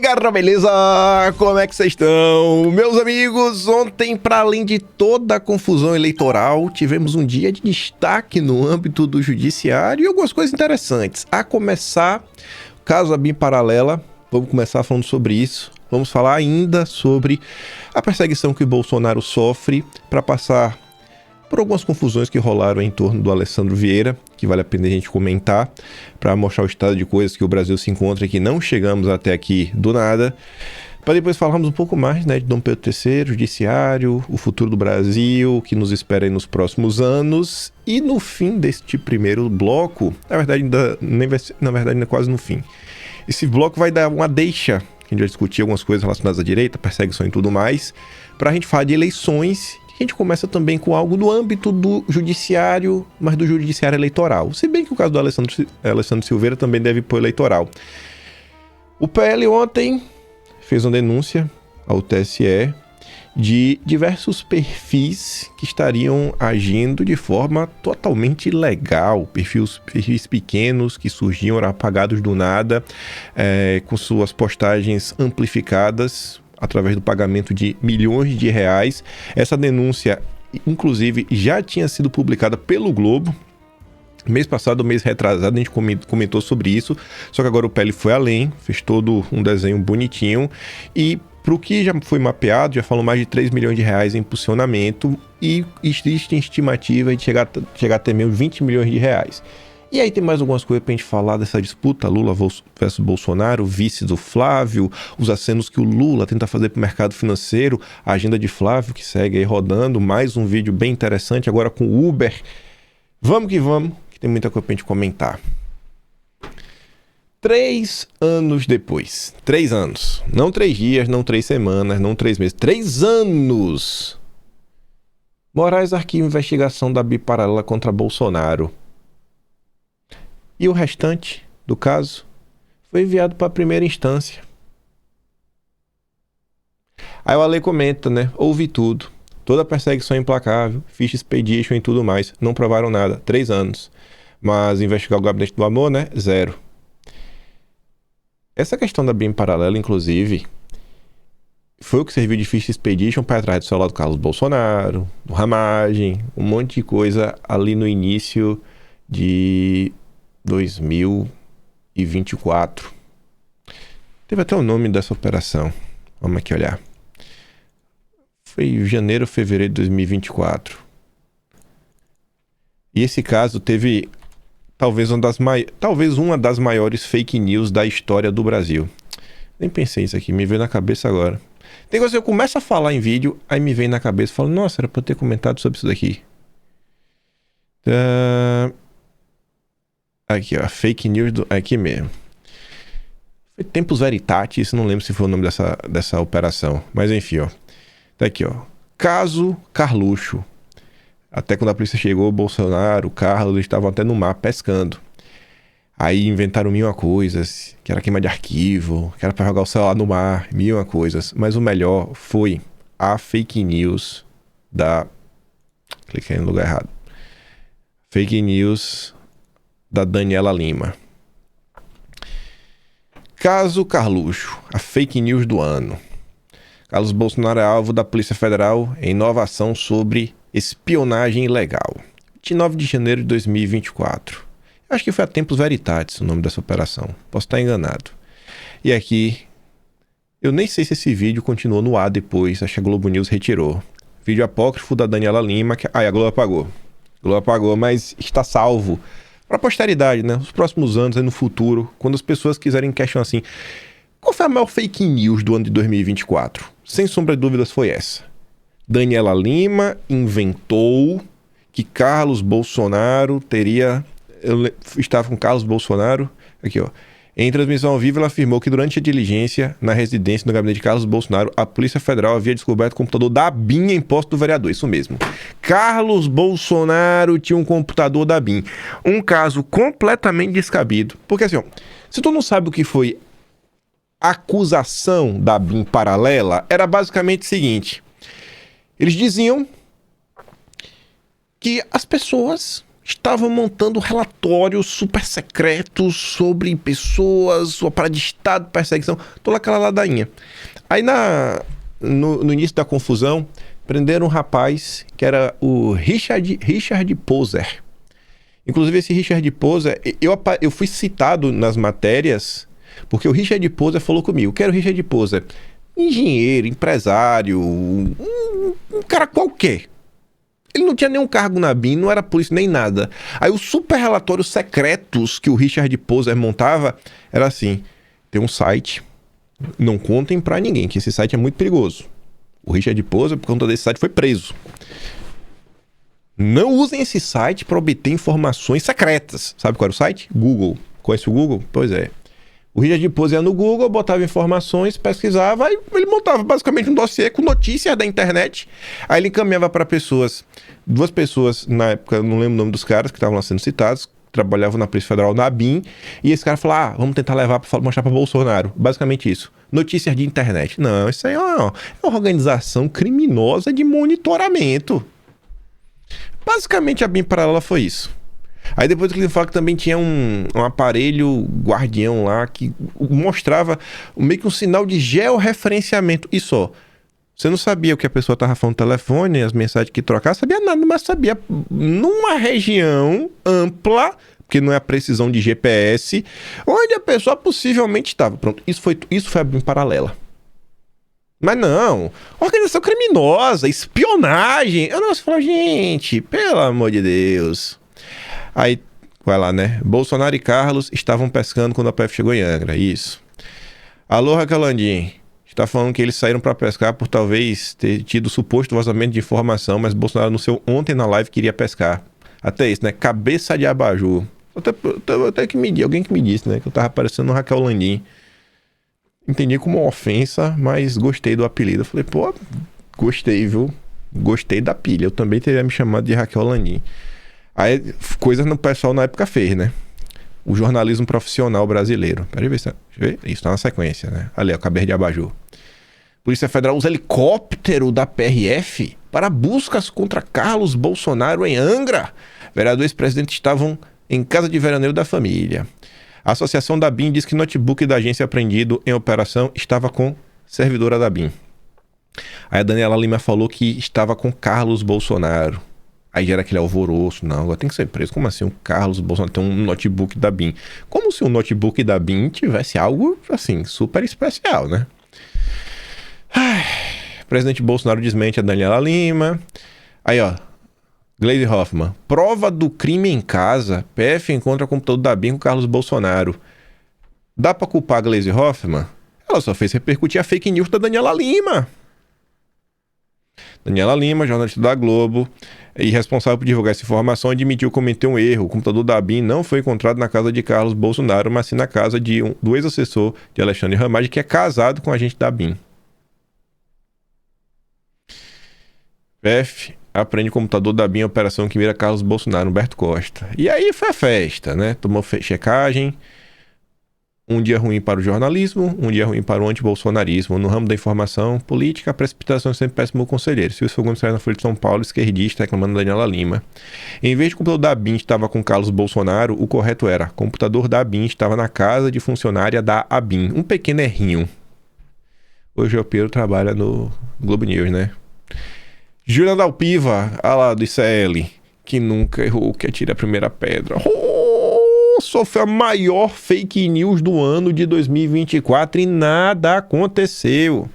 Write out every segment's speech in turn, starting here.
galera, beleza? Como é que vocês estão? Meus amigos, ontem, para além de toda a confusão eleitoral, tivemos um dia de destaque no âmbito do judiciário e algumas coisas interessantes. A começar, o caso ABIN Paralela, vamos começar falando sobre isso. Vamos falar ainda sobre a perseguição que o Bolsonaro sofre para passar por algumas confusões que rolaram em torno do Alessandro Vieira, que vale a pena a gente comentar, para mostrar o estado de coisas que o Brasil se encontra e que não chegamos até aqui do nada, para depois falarmos um pouco mais, né, de Dom Pedro III, judiciário, o futuro do Brasil, o que nos espera aí nos próximos anos, e no fim deste primeiro bloco, na verdade ainda quase no fim, esse bloco vai dar uma deixa, que a gente vai discutir algumas coisas relacionadas à direita, perseguição e tudo mais, para a gente falar de eleições. A gente começa também com algo no âmbito do judiciário, mas do judiciário eleitoral. Se bem que o caso do Alessandro Silveira também deve ir para o eleitoral. O PL ontem fez uma denúncia ao TSE de diversos perfis que estariam agindo de forma totalmente ilegal. Perfis pequenos que surgiam, eram apagados do nada, com suas postagens amplificadas, através do pagamento de milhões de reais. Essa denúncia, inclusive, já tinha sido publicada pelo Globo. Mês passado, mês retrasado, a gente comentou sobre isso. Só que agora o PL foi além, fez todo um desenho bonitinho. E para o que já foi mapeado, já falou mais de 3 milhões de reais em impulsionamento. E existe estimativa de chegar até mesmo 20 milhões de reais. E aí tem mais algumas coisas pra gente falar dessa disputa Lula versus Bolsonaro, vice do Flávio, os acenos que o Lula tenta fazer pro mercado financeiro, a agenda de Flávio que segue aí rodando, mais um vídeo bem interessante agora com o Uber. Vamos, que tem muita coisa pra gente comentar. 3 anos depois, 3 anos, não 3 dias, não 3 semanas, não 3 meses, 3 anos! Moraes arquiva investigação da ABIN Paralela contra Bolsonaro. E o restante do caso foi enviado para a primeira instância. Aí o Ale comenta, né? Houve tudo. Toda a perseguição implacável, ficha expedition e tudo mais. Não provaram nada. 3 anos. Mas investigar o gabinete do amor, né? 0. Essa questão da ABIN Paralela, inclusive, foi o que serviu de ficha expedition para atrás do celular do Carlos Bolsonaro, do Ramagem, um monte de coisa ali no início de 2024. Teve até o nome dessa operação. Vamos aqui olhar. Foi janeiro, fevereiro de 2024. E esse caso teve talvez uma das maiores fake news da história do Brasil. Nem pensei nisso aqui, me veio na cabeça agora. Tem coisa que eu começo a falar em vídeo, aí me vem na cabeça e falo, nossa, era pra eu ter comentado sobre isso daqui. Aqui, ó, fake news aqui mesmo. Foi Tempus Veritatis, não lembro se foi o nome dessa operação. Mas enfim, ó. Tá aqui, ó. Caso Carluxo. Até quando a polícia chegou, o Bolsonaro, o Carlos, eles estavam até no mar pescando. Aí inventaram mil coisas, que era queima de arquivo, que era pra jogar o celular no mar, mil coisas. Mas o melhor foi a fake news da... Cliquei no lugar errado. Fake news da Daniela Lima. Caso Carluxo, a fake news do ano. Carlos Bolsonaro é alvo da Polícia Federal em nova ação sobre espionagem ilegal. 29 de janeiro de 2024. Acho que foi a Tempus Veritatis o nome dessa operação. Posso estar enganado. E aqui, eu nem sei se esse vídeo continuou no ar depois, acho que a Globo News retirou. Vídeo apócrifo da Daniela Lima, que... a Globo apagou. A Globo apagou, mas está salvo para a posteridade, né? Os próximos anos, aí no futuro, quando as pessoas quiserem questionar assim, qual foi a maior fake news do ano de 2024? Sem sombra de dúvidas foi essa. Daniela Lima inventou que Carlos Bolsonaro teria... Eu estava com Carlos Bolsonaro, aqui ó. Em transmissão ao vivo, ela afirmou que durante a diligência na residência no gabinete de Carlos Bolsonaro, a Polícia Federal havia descoberto o computador da ABIN em posse do vereador. Isso mesmo. Carlos Bolsonaro tinha um computador da ABIN. Um caso completamente descabido. Porque assim, ó, se tu não sabe o que foi a acusação da ABIN Paralela, era basicamente o seguinte. Eles diziam que as pessoas estavam montando relatórios super secretos sobre pessoas, sua parada de estado, perseguição, toda aquela ladainha. Aí no início da confusão, prenderam um rapaz que era o Richard Poser. Inclusive esse Richard Poser, eu fui citado nas matérias porque o Richard Poser falou comigo. Quero o Richard Poser, engenheiro, empresário, um cara qualquer. Ele não tinha nenhum cargo na BIM, não era polícia nem nada. Aí os super relatórios secretos que o Richard Poser montava era assim: tem um site, não contem pra ninguém que esse site é muito perigoso. O Richard Poser, por conta desse site, foi preso. Não usem esse site para obter informações secretas. Sabe qual era o site? Google. Conhece o Google? Pois é. O Richard Poser ia no Google, botava informações, pesquisava, aí ele montava basicamente um dossiê com notícias da internet. Aí ele encaminhava para pessoas, duas pessoas, na época, eu não lembro o nome dos caras que estavam lá sendo citados, trabalhavam na Polícia Federal na BIM, e esse cara falou: vamos tentar levar para mostrar para Bolsonaro. Basicamente isso. Notícias de internet. Não, isso aí é uma organização criminosa de monitoramento. Basicamente a BIM paralela foi isso. Aí depois ele falou que também tinha um aparelho guardião lá que mostrava meio que um sinal de georreferenciamento. E só. Você não sabia o que a pessoa estava falando no telefone, as mensagens que trocava, sabia nada, mas sabia numa região ampla, porque não é a precisão de GPS, onde a pessoa possivelmente estava. Pronto, isso foi a BIM paralela. Mas não, organização criminosa, espionagem. Eu não sei falar, gente, pelo amor de Deus. Aí, vai lá, né? Bolsonaro e Carlos estavam pescando quando a PF chegou em Angra, isso. Alô, Raquel Landim, está falando que eles saíram para pescar por talvez ter tido suposto vazamento de informação, mas Bolsonaro anunciou ontem na live que iria pescar. Até isso, né? Cabeça de abajur. Até que alguém que me disse, né? Que eu tava parecendo Raquel Landim. Entendi como uma ofensa, mas gostei do apelido. Eu falei, pô, gostei, viu? Gostei da pilha. Eu também teria me chamado de Raquel Landim. Aí, coisas no pessoal na época fez, né? O jornalismo profissional brasileiro. Peraí, deixa eu ver. Isso tá na sequência, né? Ali, ó, cabeça de abajur. Polícia Federal usa helicóptero da PRF para buscas contra Carlos Bolsonaro em Angra. Vereador e ex-presidente estavam em casa de veraneio da família. A associação da BIM diz que notebook da agência apreendido em operação estava com servidora da BIM. Aí a Daniela Lima falou que estava com Carlos Bolsonaro. Aí gera aquele alvoroço. Não, agora tem que ser preso. Como assim o Carlos Bolsonaro tem um notebook da BIM? Como se um notebook da BIM tivesse algo, assim, super especial, né? Ai, presidente Bolsonaro desmente a Daniela Lima. Aí, ó. Gleisi Hoffmann. Prova do crime em casa. PF encontra computador da BIM com Carlos Bolsonaro. Dá pra culpar a Gleisi Hoffmann? Ela só fez repercutir a fake news da Daniela Lima. Daniela Lima, jornalista da Globo, e responsável por divulgar essa informação, admitiu cometer um erro. O computador da BIM não foi encontrado na casa de Carlos Bolsonaro, mas sim na casa do ex-assessor de Alexandre Ramagem, que é casado com a agente da BIM. PF aprende o computador da BIM, operação que mira Carlos Bolsonaro, Humberto Costa. E aí foi a festa, né? Tomou checagem. Um dia ruim para o jornalismo, um dia ruim para o antibolsonarismo. No ramo da informação política, a precipitação é sempre péssimo conselheiro. Silvio Fagundes saiu na Folha de São Paulo, esquerdista, reclamando da Daniela Lima. Em vez de o computador da BIM estava com Carlos Bolsonaro, o correto era: computador da BIM estava na casa de funcionária da ABIN. Um pequeno errinho. Hoje o Pedro trabalha no Globo News, né? Júlia Dalpiva, a lá do ICL, que nunca errou, que atira a primeira pedra. Sofreu a maior fake news do ano de 2024 e nada aconteceu.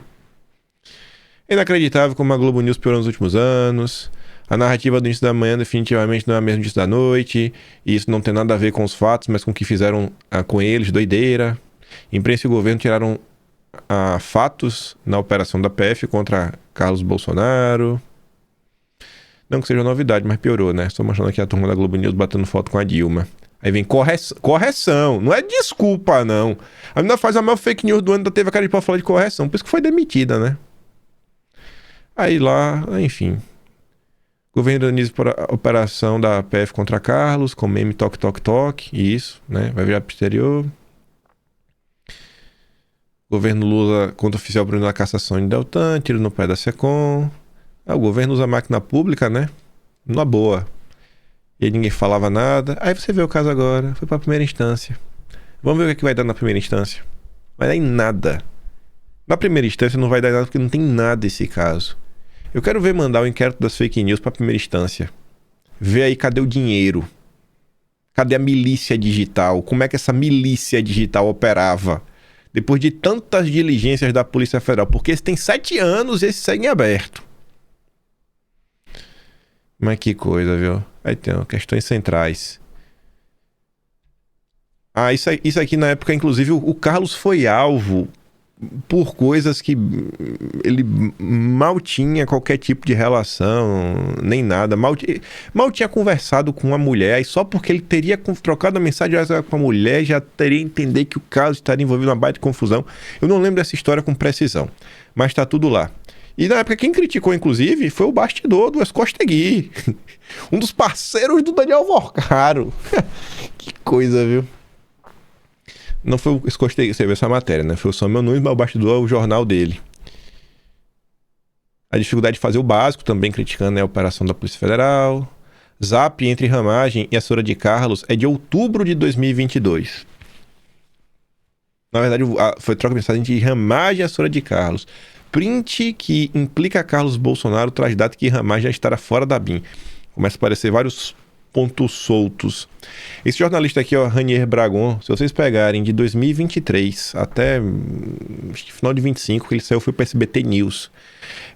Inacreditável como a Globo News piorou nos últimos anos. A narrativa do início da manhã definitivamente não é a mesma do início da noite. E isso não tem nada a ver com os fatos, mas com o que fizeram com eles, doideira. Imprensa e governo tiraram fatos na operação da PF contra Carlos Bolsonaro. Não que seja novidade, mas piorou, né? Estou mostrando aqui a turma da Globo News batendo foto com a Dilma. Aí vem correção, não é desculpa, não. A menina faz a maior fake news do ano, ainda teve a cara de pau falar de correção, por isso que foi demitida, né? Aí lá, enfim. Governo organiza a operação da PF contra Carlos, com meme toque, toque, toque, isso, né? Vai virar pro exterior. Governo Lula contra o oficial Bruno na cassação de Deltan, tiro no pé da SECOM. O governo usa a máquina pública, né? Na boa. E aí ninguém falava nada. Aí você vê o caso agora, foi pra primeira instância. Vamos ver o que vai dar na primeira instância. Vai dar em nada. Na primeira instância não vai dar nada porque não tem nada esse caso. Eu quero ver mandar o inquérito das fake news pra primeira instância. Ver aí cadê o dinheiro. Cadê a milícia digital? Como é que essa milícia digital operava? Depois de tantas diligências da Polícia Federal. Porque esse tem 7 anos e esse segue em aberto. Mas que coisa, viu? Aí tem questões centrais. Ah, isso aqui na época, inclusive, o Carlos foi alvo por coisas que ele mal tinha qualquer tipo de relação, nem nada. Mal tinha conversado com uma mulher, e só porque ele teria trocado a mensagem com a mulher, já teria entender que o caso estaria envolvido numa baita confusão. Eu não lembro dessa história com precisão, mas tá tudo lá. E na época quem criticou, inclusive, foi o bastidor do Escostegui. Um dos parceiros do Daniel Vorcaro. Que coisa, viu? Não foi o Escostegui, você viu essa matéria, né? Foi o Samuel Nunes, mas o bastidor é o jornal dele. A dificuldade de fazer o básico, também criticando, né, a operação da Polícia Federal. Zap entre Ramagem e a Sora de Carlos é de outubro de 2022. Na verdade, foi troca de mensagem de Ramagem e a Sora de Carlos. Print que implica Carlos Bolsonaro traz data que Ramagem já estará fora da BIM. Começa a aparecer vários pontos soltos. Esse jornalista aqui, ó, Ranier Bragon, se vocês pegarem de 2023 até acho que final de 25, que ele saiu, foi para SBT News.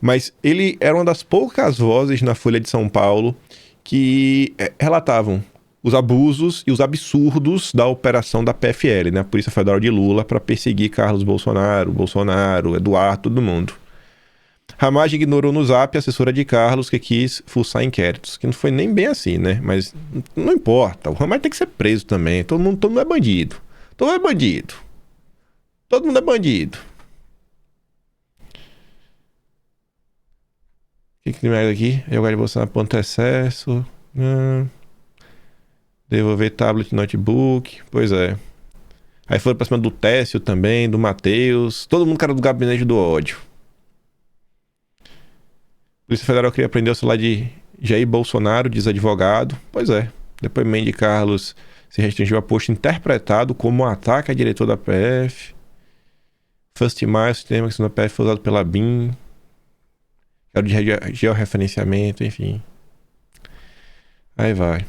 Mas ele era uma das poucas vozes na Folha de São Paulo que relatavam os abusos e os absurdos da operação da PFL, né, a Polícia Federal de Lula, para perseguir Carlos Bolsonaro, Eduardo, todo mundo. Ramagem ignorou no Zap a assessora de Carlos que quis fuçar inquéritos, que não foi nem bem assim, né? Mas não importa, o Ramagem tem que ser preso também. Todo mundo é bandido. Todo mundo é bandido. Todo mundo é bandido. O que tem mais aqui? Jogar de Bolsonaro ponto excesso. Devolver tablet e notebook. Pois é. Aí foram pra cima do Técio também, do Matheus. Todo mundo cara do gabinete do ódio. Polícia Federal queria prender o celular de Jair Bolsonaro, diz advogado. Pois é. Depoimento de Carlos se restringiu a post interpretado como um ataque a diretor da PF. First Mile, sistema que na PF foi usado pela BIM. Quero de georreferenciamento, enfim. Aí vai.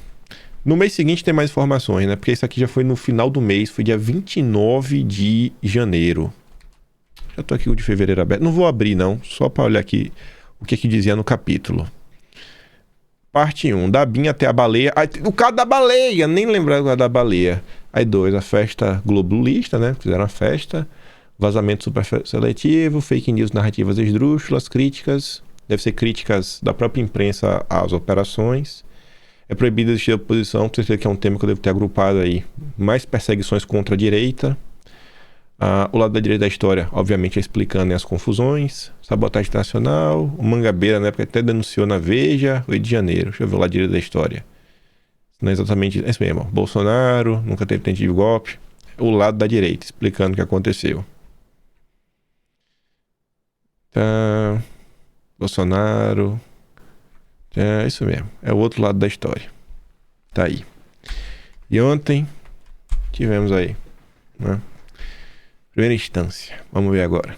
No mês seguinte tem mais informações, né? Porque isso aqui já foi no final do mês, foi dia 29 de janeiro. Já tô aqui com o de fevereiro aberto. Não vou abrir, não. Só para olhar aqui o que dizia no capítulo. Parte 1, da BIM até a baleia. O caso da baleia, nem lembrava da baleia. Aí 2, a festa globalista, né? Fizeram a festa. Vazamento super seletivo, fake news, narrativas esdrúxulas, críticas. Deve ser críticas da própria imprensa às operações. É proibido existir oposição, por certeza que é um tema que eu devo ter agrupado aí. Mais perseguições contra a direita. O lado da direita da história, obviamente, é explicando, né, as confusões. Sabotagem internacional. O Mangabeira, na época, até denunciou na Veja, Rio de Janeiro. Deixa eu ver o lado da direita da história. Não é exatamente isso mesmo. Bolsonaro, nunca teve tentativa de golpe. O lado da direita, explicando o que aconteceu. Tá. Bolsonaro. É isso mesmo. É o outro lado da história. Tá aí. E ontem tivemos aí, né? Primeira instância. Vamos ver agora.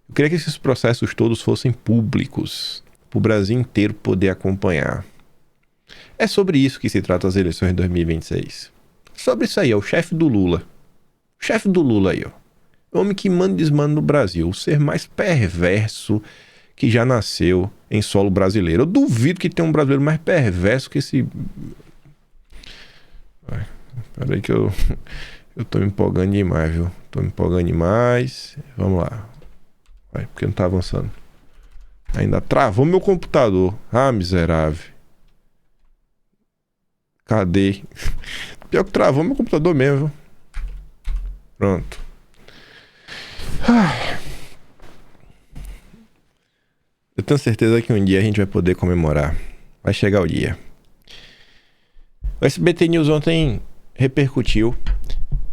Eu queria que esses processos todos fossem públicos, para o Brasil inteiro poder acompanhar. É sobre isso que se trata as eleições de 2026. Sobre isso aí, é o chefe do Lula. O chefe do Lula aí, ó. O homem que manda e desmanda no Brasil. O ser mais perverso que já nasceu em solo brasileiro. Eu duvido que tenha um brasileiro mais perverso que esse... Peraí que eu tô me empolgando demais, viu? Tô me empolgando demais. Vamos lá. Vai, porque não tá avançando. Ainda travou meu computador. Ah, miserável. Cadê? Pior que travou meu computador mesmo, viu? Pronto. Eu tenho certeza que um dia a gente vai poder comemorar. Vai chegar o dia. O SBT News ontem repercutiu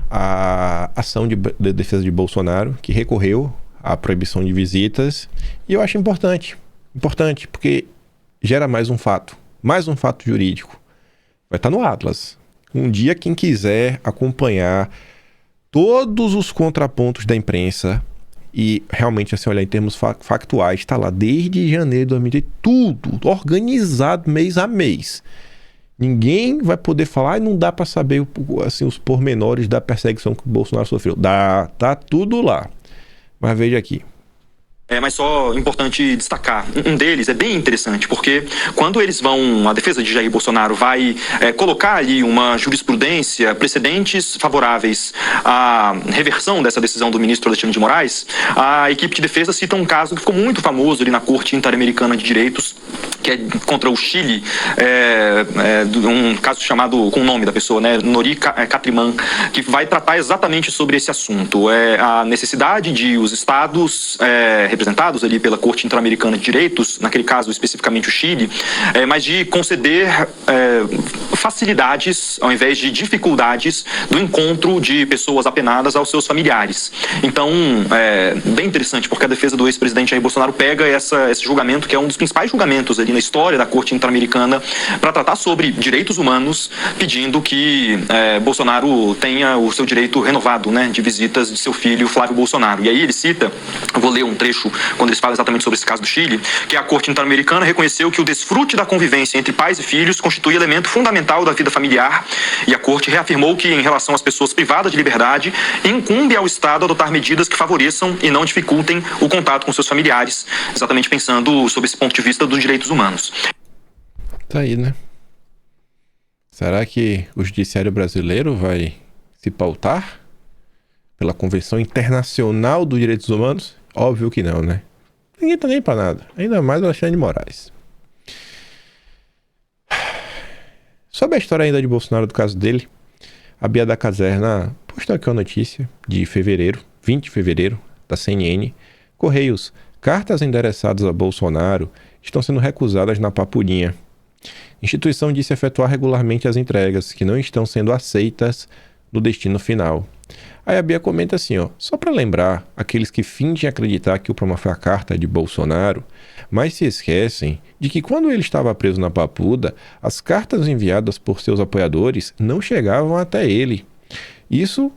a ação de defesa de Bolsonaro, que recorreu à proibição de visitas. E eu acho importante. Importante, porque gera mais um fato jurídico. Vai estar no Atlas. Um dia, quem quiser acompanhar todos os contrapontos da imprensa e realmente, assim, olhar em termos factuais, está lá desde janeiro de 2020, tudo organizado mês a mês. Ninguém vai poder falar, não dá para saber assim, os pormenores da perseguição que o Bolsonaro sofreu. Dá, tá tudo lá. Mas veja aqui. Mas só importante destacar, um deles é bem interessante, porque quando eles vão, a defesa de Jair Bolsonaro vai colocar ali uma jurisprudência, precedentes favoráveis à reversão dessa decisão do ministro Alexandre de Moraes, a equipe de defesa cita um caso que ficou muito famoso ali na Corte Interamericana de Direitos, que é contra o Chile, um caso chamado, com o nome da pessoa, né, Nori Catriman, que vai tratar exatamente sobre esse assunto. A necessidade de os estados representados ali pela Corte Interamericana de Direitos, naquele caso especificamente o Chile, mas de conceder facilidades ao invés de dificuldades do encontro de pessoas apenadas aos seus familiares. Então, bem interessante, porque a defesa do ex-presidente Jair Bolsonaro pega esse julgamento, que é um dos principais julgamentos ali na história da Corte Interamericana, para tratar sobre direitos humanos, pedindo que Bolsonaro tenha o seu direito renovado, né, de visitas de seu filho Flávio Bolsonaro. E aí ele cita, eu vou ler um trecho quando eles falam exatamente sobre esse caso do Chile, que a Corte Interamericana reconheceu que o desfrute da convivência entre pais e filhos constitui elemento fundamental da vida familiar, e a Corte reafirmou que, em relação às pessoas privadas de liberdade, incumbe ao Estado adotar medidas que favoreçam e não dificultem o contato com seus familiares, exatamente pensando sob esse ponto de vista dos direitos humanos. Tá aí, né? Será que o judiciário brasileiro vai se pautar pela Convenção Internacional dos Direitos Humanos? Óbvio que não, né? Ninguém tá nem pra nada. Ainda mais o Alexandre de Moraes. Sobre a história ainda de Bolsonaro, do caso dele, a Bia da Caserna postou aqui uma notícia de fevereiro, 20 de fevereiro, da CNN. Correios, cartas endereçadas a Bolsonaro estão sendo recusadas na Papulinha. Instituição disse efetuar regularmente as entregas, que não estão sendo aceitas no destino final. Aí a Bia comenta assim, só para lembrar aqueles que fingem acreditar que o problema foi a carta de Bolsonaro, mas se esquecem de que quando ele estava preso na Papuda, as cartas enviadas por seus apoiadores não chegavam até ele. Isso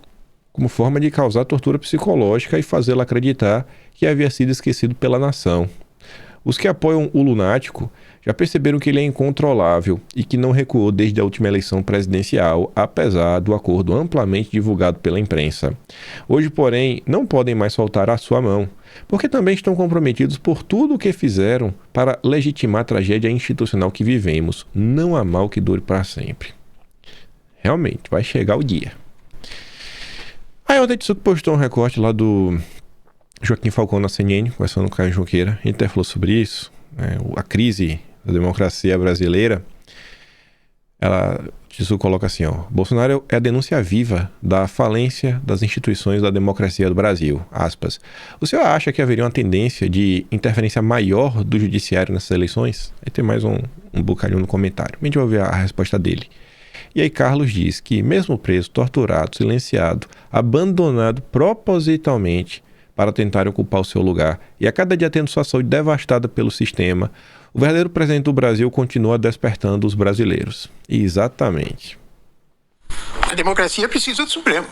como forma de causar tortura psicológica e fazê-lo acreditar que havia sido esquecido pela nação. Os que apoiam o lunático já perceberam que ele é incontrolável e que não recuou desde a última eleição presidencial, apesar do acordo amplamente divulgado pela imprensa. Hoje, porém, não podem mais soltar a sua mão, porque também estão comprometidos por tudo o que fizeram para legitimar a tragédia institucional que vivemos. Não há mal que dure para sempre. Realmente, vai chegar o dia. Aí ontem a postou um recorte lá do Joaquim Falcão na CNN, conversando com o Caio Junqueira. A gente até falou sobre isso, a crise da democracia brasileira. Isso coloca assim, Bolsonaro é a denúncia viva da falência das instituições da democracia do Brasil, aspas. O senhor acha que haveria uma tendência de interferência maior do judiciário nessas eleições? Aí tem mais um bocadinho no comentário. A gente vai ouvir a resposta dele. E aí Carlos diz que mesmo preso, torturado, silenciado, abandonado propositalmente para tentar ocupar o seu lugar, e a cada dia tendo sua saúde devastada pelo sistema, o verdadeiro presidente do Brasil continua despertando os brasileiros. Exatamente. A democracia precisa do Supremo.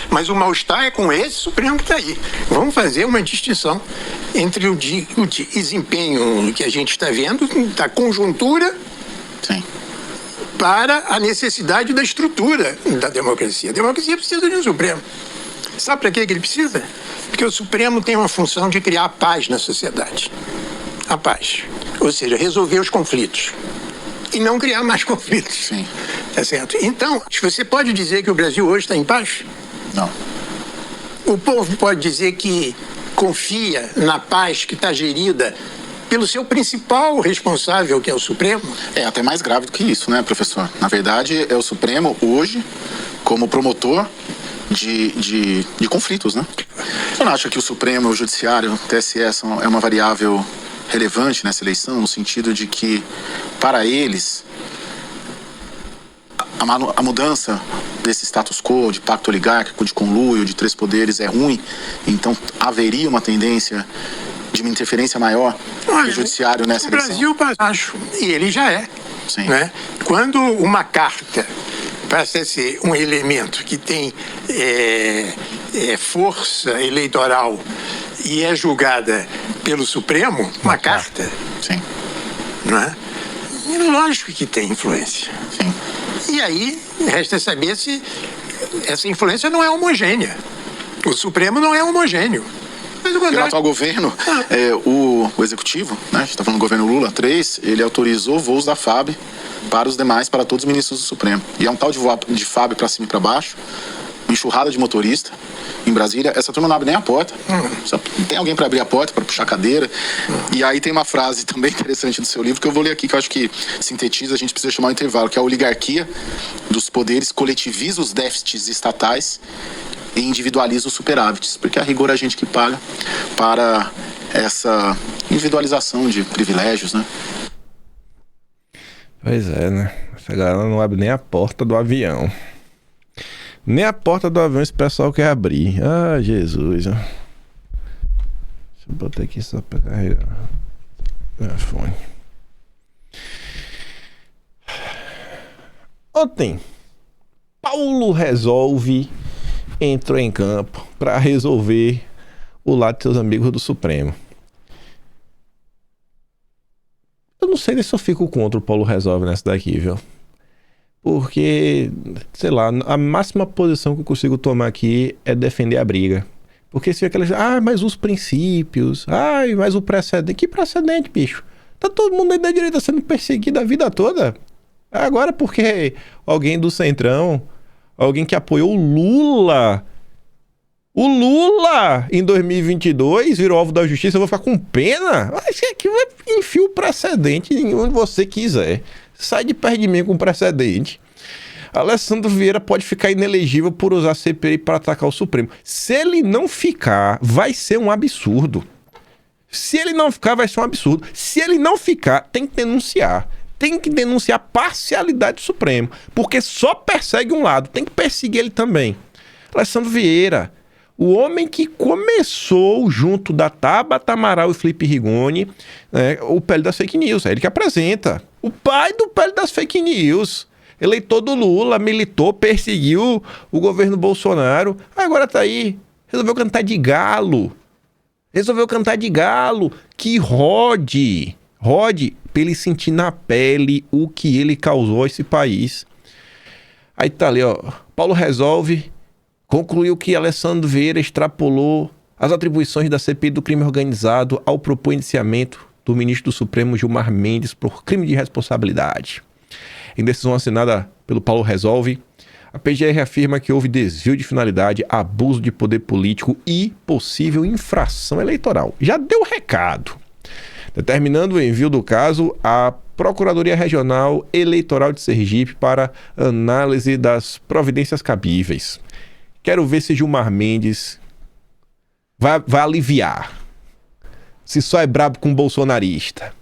Mas o mal-estar é com esse Supremo que está aí. Vamos fazer uma distinção entre o desempenho que a gente está vendo, da conjuntura, sim, para a necessidade da estrutura da democracia. A democracia precisa de um Supremo. Sabe para que ele precisa? Porque o Supremo tem uma função de criar paz na sociedade. A paz. Ou seja, resolver os conflitos. E não criar mais conflitos. Sim. Tá certo? Então, você pode dizer que o Brasil hoje está em paz? Não. O povo pode dizer que confia na paz que está gerida pelo seu principal responsável, que é o Supremo? É até mais grave do que isso, né, professor? Na verdade, é o Supremo hoje, como promotor de conflitos, né? Você não acha que o Supremo, o Judiciário, o TSE é uma variável relevante nessa eleição, no sentido de que, para eles, a mudança desse status quo, de pacto oligárquico, de conluio, de três poderes é ruim, então haveria uma tendência de uma interferência maior do Judiciário nessa eleição? O Brasil, acho, e ele já é. Sim. Né? Quando uma carta passa a ser um elemento que tem força eleitoral e é julgada pelo Supremo, uma carta, Sim. não é? Lógico que tem influência. Sim. E aí, resta saber se essa influência não é homogênea. O Supremo não é homogêneo. Mas o Pelo contrário. atual governo, o executivo, né, a gente está falando do governo Lula 3, ele autorizou voos da FAB para todos os ministros do Supremo. E é um tal de voo de FAB para cima e para baixo, uma enxurrada de motorista. Em Brasília, essa turma não abre nem a porta. Só tem alguém para abrir a porta, para puxar a cadeira. E aí tem uma frase também interessante do seu livro, que eu vou ler aqui, que eu acho que sintetiza, a gente precisa chamar um intervalo, que é a oligarquia dos poderes coletiviza os déficits estatais e individualiza os superávites. Porque a rigor é a gente que paga para essa individualização de privilégios, né? Pois é, né? Essa galera não abre nem a porta do avião. Nem a porta do avião esse pessoal quer abrir. Ah, Jesus. Deixa eu botar aqui só pra carregar o telefone. Ontem, Paulo Resolve entrou em campo para resolver o lado de seus amigos do Supremo. Eu não sei se eu fico contra o Paulo Resolve nessa daqui, viu? Porque, sei lá, a máxima posição que eu consigo tomar aqui é defender a briga. Porque se fica aquela... mas os princípios... mas o precedente... Que precedente, bicho? Tá todo mundo aí da direita sendo perseguido a vida toda. Agora porque alguém do Centrão, alguém que apoiou o Lula em 2022 virou alvo da justiça, eu vou ficar com pena? Aqui vai enfia o precedente onde você quiser. Sai de perto de mim com precedente. Alessandro Vieira pode ficar inelegível por usar a CPI para atacar o Supremo. Se ele não ficar, vai ser um absurdo. Se ele não ficar, vai ser um absurdo. Se ele não ficar, tem que denunciar. Tem que denunciar a parcialidade do Supremo. Porque só persegue um lado. Tem que perseguir ele também. Alessandro Vieira, o homem que começou junto da Tabata Amaral e Felipe Rigoni, o PL das fake news. É ele que apresenta. O pai do PL das fake news. Eleitor do Lula, militou, perseguiu o governo Bolsonaro. Agora tá aí. Resolveu cantar de galo. Que rode pra ele sentir na pele o que ele causou a esse país. Aí tá ali, ó. Paulo Resolve concluiu que Alessandro Vieira extrapolou as atribuições da CPI do crime organizado ao propor indiciamento do ministro do Supremo Gilmar Mendes por crime de responsabilidade. Em decisão assinada pelo Paulo Resolve, a PGR afirma que houve desvio de finalidade, abuso de poder político e possível infração eleitoral. Já deu recado, determinando o envio do caso à Procuradoria Regional Eleitoral de Sergipe para análise das providências cabíveis. Quero ver se Gilmar Mendes vai aliviar. Se só é brabo com bolsonarista.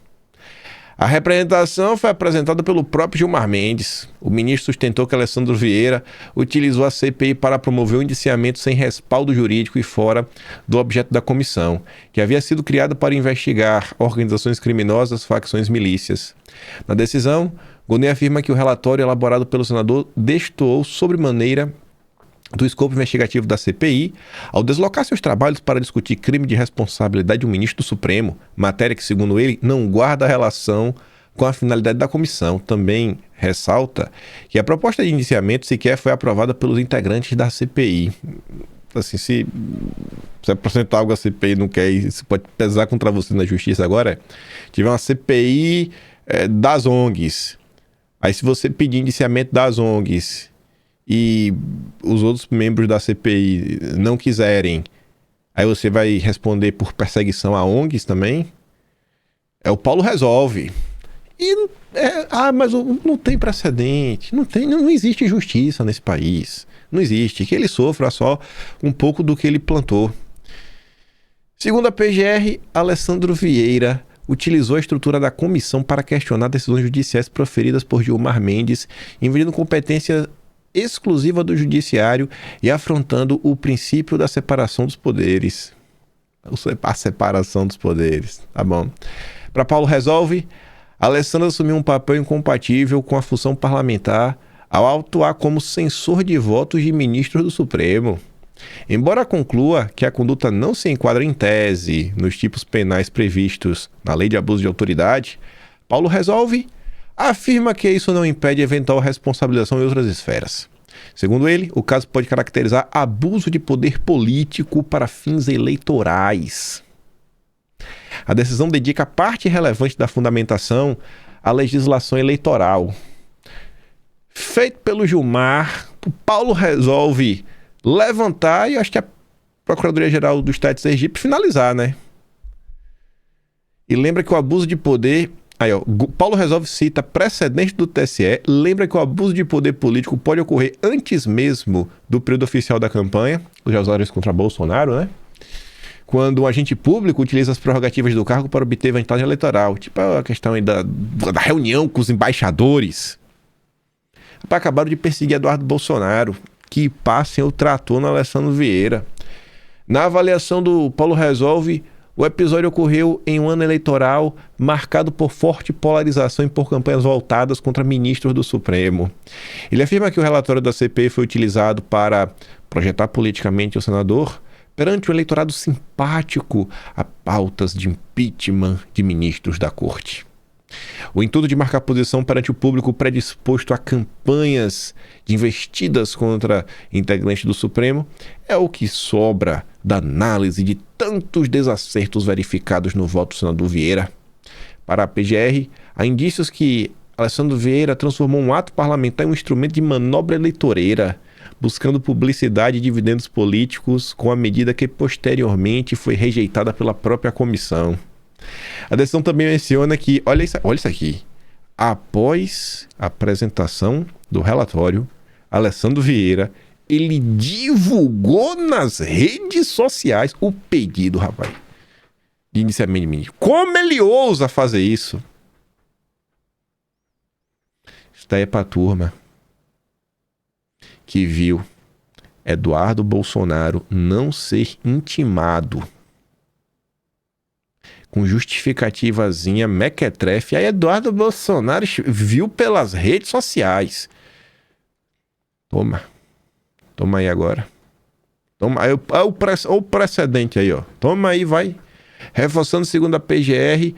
A representação foi apresentada pelo próprio Gilmar Mendes. O ministro sustentou que Alessandro Vieira utilizou a CPI para promover o indiciamento sem respaldo jurídico e fora do objeto da comissão, que havia sido criada para investigar organizações criminosas, facções e milícias. Na decisão, Gonet afirma que o relatório elaborado pelo senador destoou sobremaneira do escopo investigativo da CPI, ao deslocar seus trabalhos para discutir crime de responsabilidade de um ministro do Supremo, matéria que, segundo ele, não guarda relação com a finalidade da comissão. Também ressalta que a proposta de indiciamento sequer foi aprovada pelos integrantes da CPI. Assim, se apresentar algo a CPI não quer, isso pode pesar contra você na justiça agora. Tiver uma CPI das ONGs, aí se você pedir indiciamento das ONGs e os outros membros da CPI não quiserem, aí você vai responder por perseguição a ONGs também? O Paulo Resolve. Mas não tem precedente, não existe justiça nesse país. Não existe. Que ele sofra só um pouco do que ele plantou. Segundo a PGR, Alessandro Vieira utilizou a estrutura da comissão para questionar decisões judiciais proferidas por Gilmar Mendes, invadindo competência exclusiva do judiciário e afrontando o princípio da separação dos poderes. A separação dos poderes, tá bom. Para Paulo Resolve, Alessandro assumiu um papel incompatível com a função parlamentar ao atuar como censor de votos de ministros do Supremo. Embora conclua que a conduta não se enquadra em tese nos tipos penais previstos na Lei de Abuso de Autoridade, Paulo Resolve afirma que isso não impede eventual responsabilização em outras esferas. Segundo ele, o caso pode caracterizar abuso de poder político para fins eleitorais. A decisão dedica parte relevante da fundamentação à legislação eleitoral. Feito pelo Gilmar, o Paulo resolve levantar e acho que a Procuradoria-Geral do Estado de Sergipe finalizar, né? E lembra que o abuso de poder... Aí, ó, Paulo Resolve cita precedente do TSE, lembra que o abuso de poder político pode ocorrer antes mesmo do período oficial da campanha, já usaram isso contra Bolsonaro, né? Quando um agente público utiliza as prerrogativas do cargo para obter vantagem eleitoral. Tipo a questão aí da reunião com os embaixadores. Acabaram de perseguir Eduardo Bolsonaro, que passem o trator no Alessandro Vieira. Na avaliação do Paulo Resolve, o episódio ocorreu em um ano eleitoral marcado por forte polarização e por campanhas voltadas contra ministros do Supremo. Ele afirma que o relatório da CPI foi utilizado para projetar politicamente o senador perante um eleitorado simpático a pautas de impeachment de ministros da corte. O intuito de marcar posição perante o público predisposto a campanhas de investidas contra integrantes do Supremo é o que sobra da análise de tantos desacertos verificados no voto do senador Vieira. Para a PGR, há indícios que Alessandro Vieira transformou um ato parlamentar em um instrumento de manobra eleitoreira, buscando publicidade e dividendos políticos com a medida que posteriormente foi rejeitada pela própria comissão. A decisão também menciona que, olha isso aqui, após a apresentação do relatório, Alessandro Vieira, ele divulgou nas redes sociais o pedido, rapaz, de indiciamento de ministro. Como ele ousa fazer isso? Isso daí é pra turma que viu Eduardo Bolsonaro não ser intimado com justificativazinha mequetrefe. Aí Eduardo Bolsonaro viu pelas redes sociais. Toma aí agora. Toma aí, o precedente aí, ó. Toma aí, vai. Reforçando, segundo a PGR,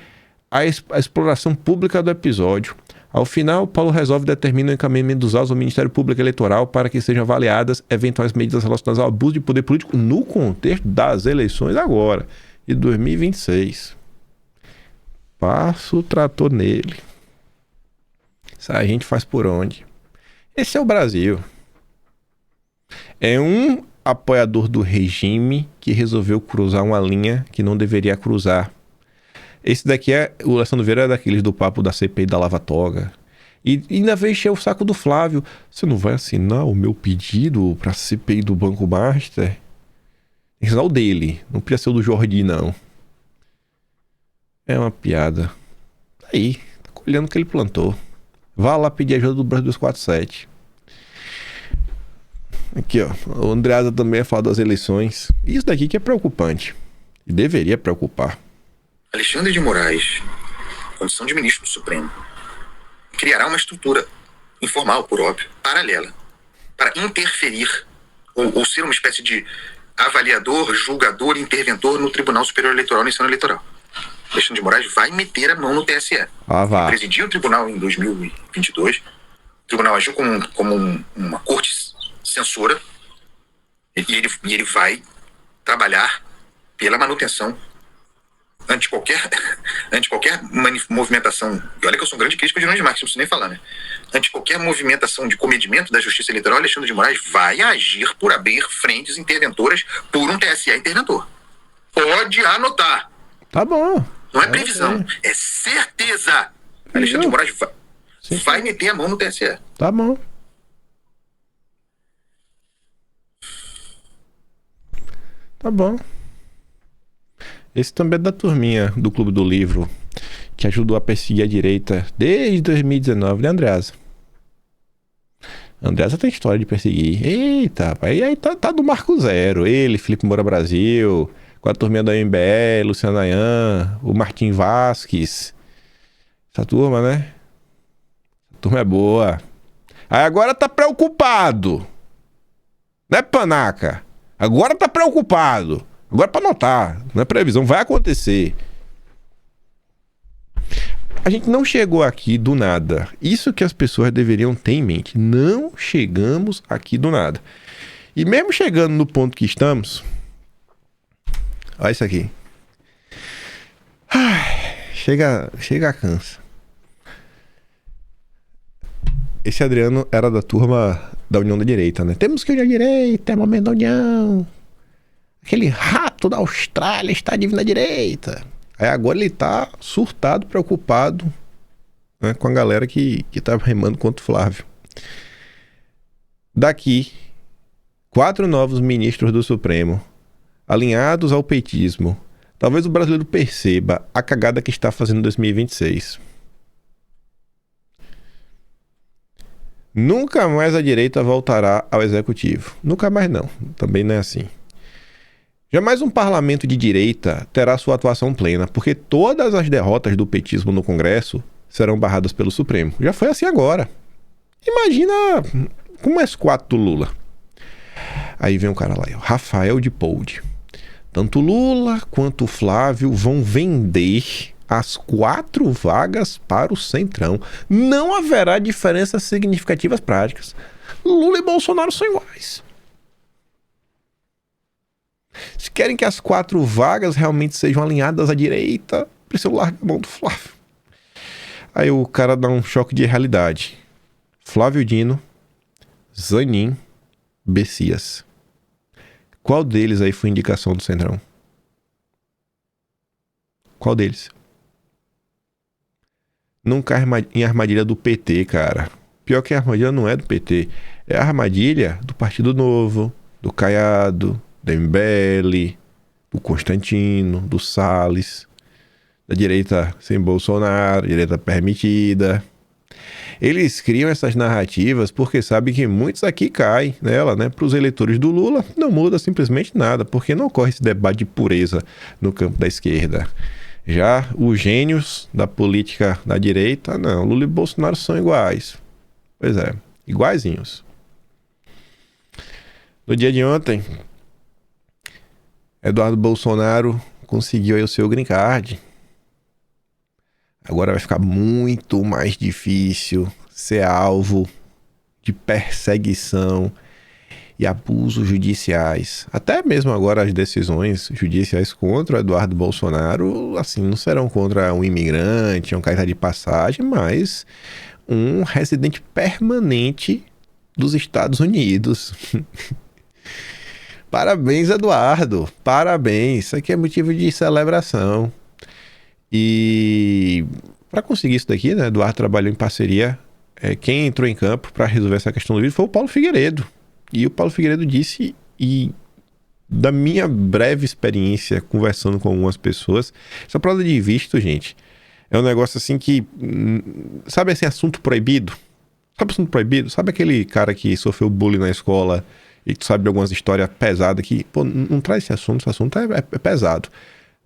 a exploração pública do episódio. Ao final, Paulo Resolve determina o encaminhamento dos autos ao Ministério Público Eleitoral para que sejam avaliadas eventuais medidas relacionadas ao abuso de poder político no contexto das eleições agora, de 2026. Passa o trator nele. Isso a gente faz por onde? Esse é o Brasil. É um apoiador do regime que resolveu cruzar uma linha que não deveria cruzar. Esse daqui o Alessandro Vieira é daqueles do papo da CPI da Lava Toga. E ainda veio encher o saco do Flávio. Você não vai assinar o meu pedido pra CPI do Banco Master? Tem que assinar o dele. Não podia ser o do Jordi, não. É uma piada. Aí, tá colhendo o que ele plantou. Vá lá pedir ajuda do Brasil 247. Aqui, ó. O Andreasa também ia falar das eleições. Isso daqui que é preocupante. E deveria preocupar. Alexandre de Moraes, condição de ministro do Supremo, criará uma estrutura informal, por óbvio, paralela, para interferir ou ser uma espécie de avaliador, julgador, interventor no Tribunal Superior Eleitoral nesse ano eleitoral. Alexandre de Moraes vai meter a mão no TSE. Vai. Presidiu o tribunal em 2022. O tribunal agiu como uma corte censora e ele vai trabalhar pela manutenção ante qualquer movimentação, e olha que eu sou um grande crítico de Nunes Marques, não preciso nem falar, né? Ante qualquer movimentação de comedimento da justiça eleitoral, Alexandre de Moraes vai agir por abrir frentes interventoras por um TSE interventor. Pode anotar. Tá bom. Não é previsão, é certeza. Alexandre de Moraes vai meter a mão no TSE. Tá bom. Tá bom. Esse também é da turminha do Clube do Livro, que ajudou a perseguir a direita desde 2019, né, Andreasa? Andreasa tem história de perseguir. Eita, aí tá do Marco Zero. Ele, Felipe Moura Brasil, com a turminha da MBL, Luciano Ayan, o Martim Vasques. Essa turma, né? Essa turma é boa. Aí agora tá preocupado. Né, panaca? Agora tá preocupado. Agora pra notar. Não é previsão, vai acontecer. A gente não chegou aqui do nada. Isso que as pessoas deveriam ter em mente. Não chegamos aqui do nada. E mesmo chegando no ponto que estamos... Olha isso aqui. Chega cansa. Esse Adriano era da turma da União da Direita, né? Temos que unir a direita, é momento da união. Aquele rato da Austrália está vindo à direita. Aí agora ele tá surtado, preocupado, né, com a galera que tá remando contra o Flávio. Daqui, 4 novos ministros do Supremo, alinhados ao petismo. Talvez o brasileiro perceba a cagada que está fazendo em 2026. Nunca mais a direita voltará ao executivo. Nunca mais não. Também não é assim. Jamais um parlamento de direita terá sua atuação plena, porque todas as derrotas do petismo no Congresso serão barradas pelo Supremo. Já foi assim agora. Imagina com mais 4 do Lula. Aí vem um cara lá, Rafael de Poldi. Tanto Lula quanto Flávio vão vender as 4 vagas para o Centrão. Não haverá diferenças significativas práticas. Lula e Bolsonaro são iguais. Se querem que as 4 vagas realmente sejam alinhadas à direita, precisam largar a mão do Flávio. Aí o cara dá um choque de realidade. Flávio Dino, Zanin, Bessias. Qual deles aí foi indicação do Centrão? Qual deles? Não cai em armadilha do PT, cara. Pior que a armadilha não é do PT. É a armadilha do Partido Novo, do Caiado, do MBL, do Constantino, do Salles, da direita sem Bolsonaro, direita permitida. Eles criam essas narrativas porque sabem que muitos aqui caem nela, né? Para os eleitores do Lula não muda simplesmente nada, porque não ocorre esse debate de pureza no campo da esquerda. Já os gênios da política da direita, não, Lula e Bolsonaro são iguais. Pois é, iguaizinhos. No dia de ontem, Eduardo Bolsonaro conseguiu aí o seu green card. Agora vai ficar muito mais difícil ser alvo de perseguição e abusos judiciais. Até mesmo agora as decisões judiciais contra o Eduardo Bolsonaro, assim, não serão contra um imigrante, um cara de passagem, mas um residente permanente dos Estados Unidos. Parabéns, Eduardo. Parabéns. Isso aqui é motivo de celebração. E para conseguir isso daqui, né, Eduardo trabalhou em parceria. Quem entrou em campo para resolver essa questão do vídeo foi o Paulo Figueiredo. E o Paulo Figueiredo disse, e da minha breve experiência conversando com algumas pessoas, essa prova de visto, gente, é um negócio assim que, sabe assim, assunto proibido? Sabe assunto proibido? Sabe aquele cara que sofreu bullying na escola e tu sabe de algumas histórias pesadas que, pô, não traz esse assunto é pesado.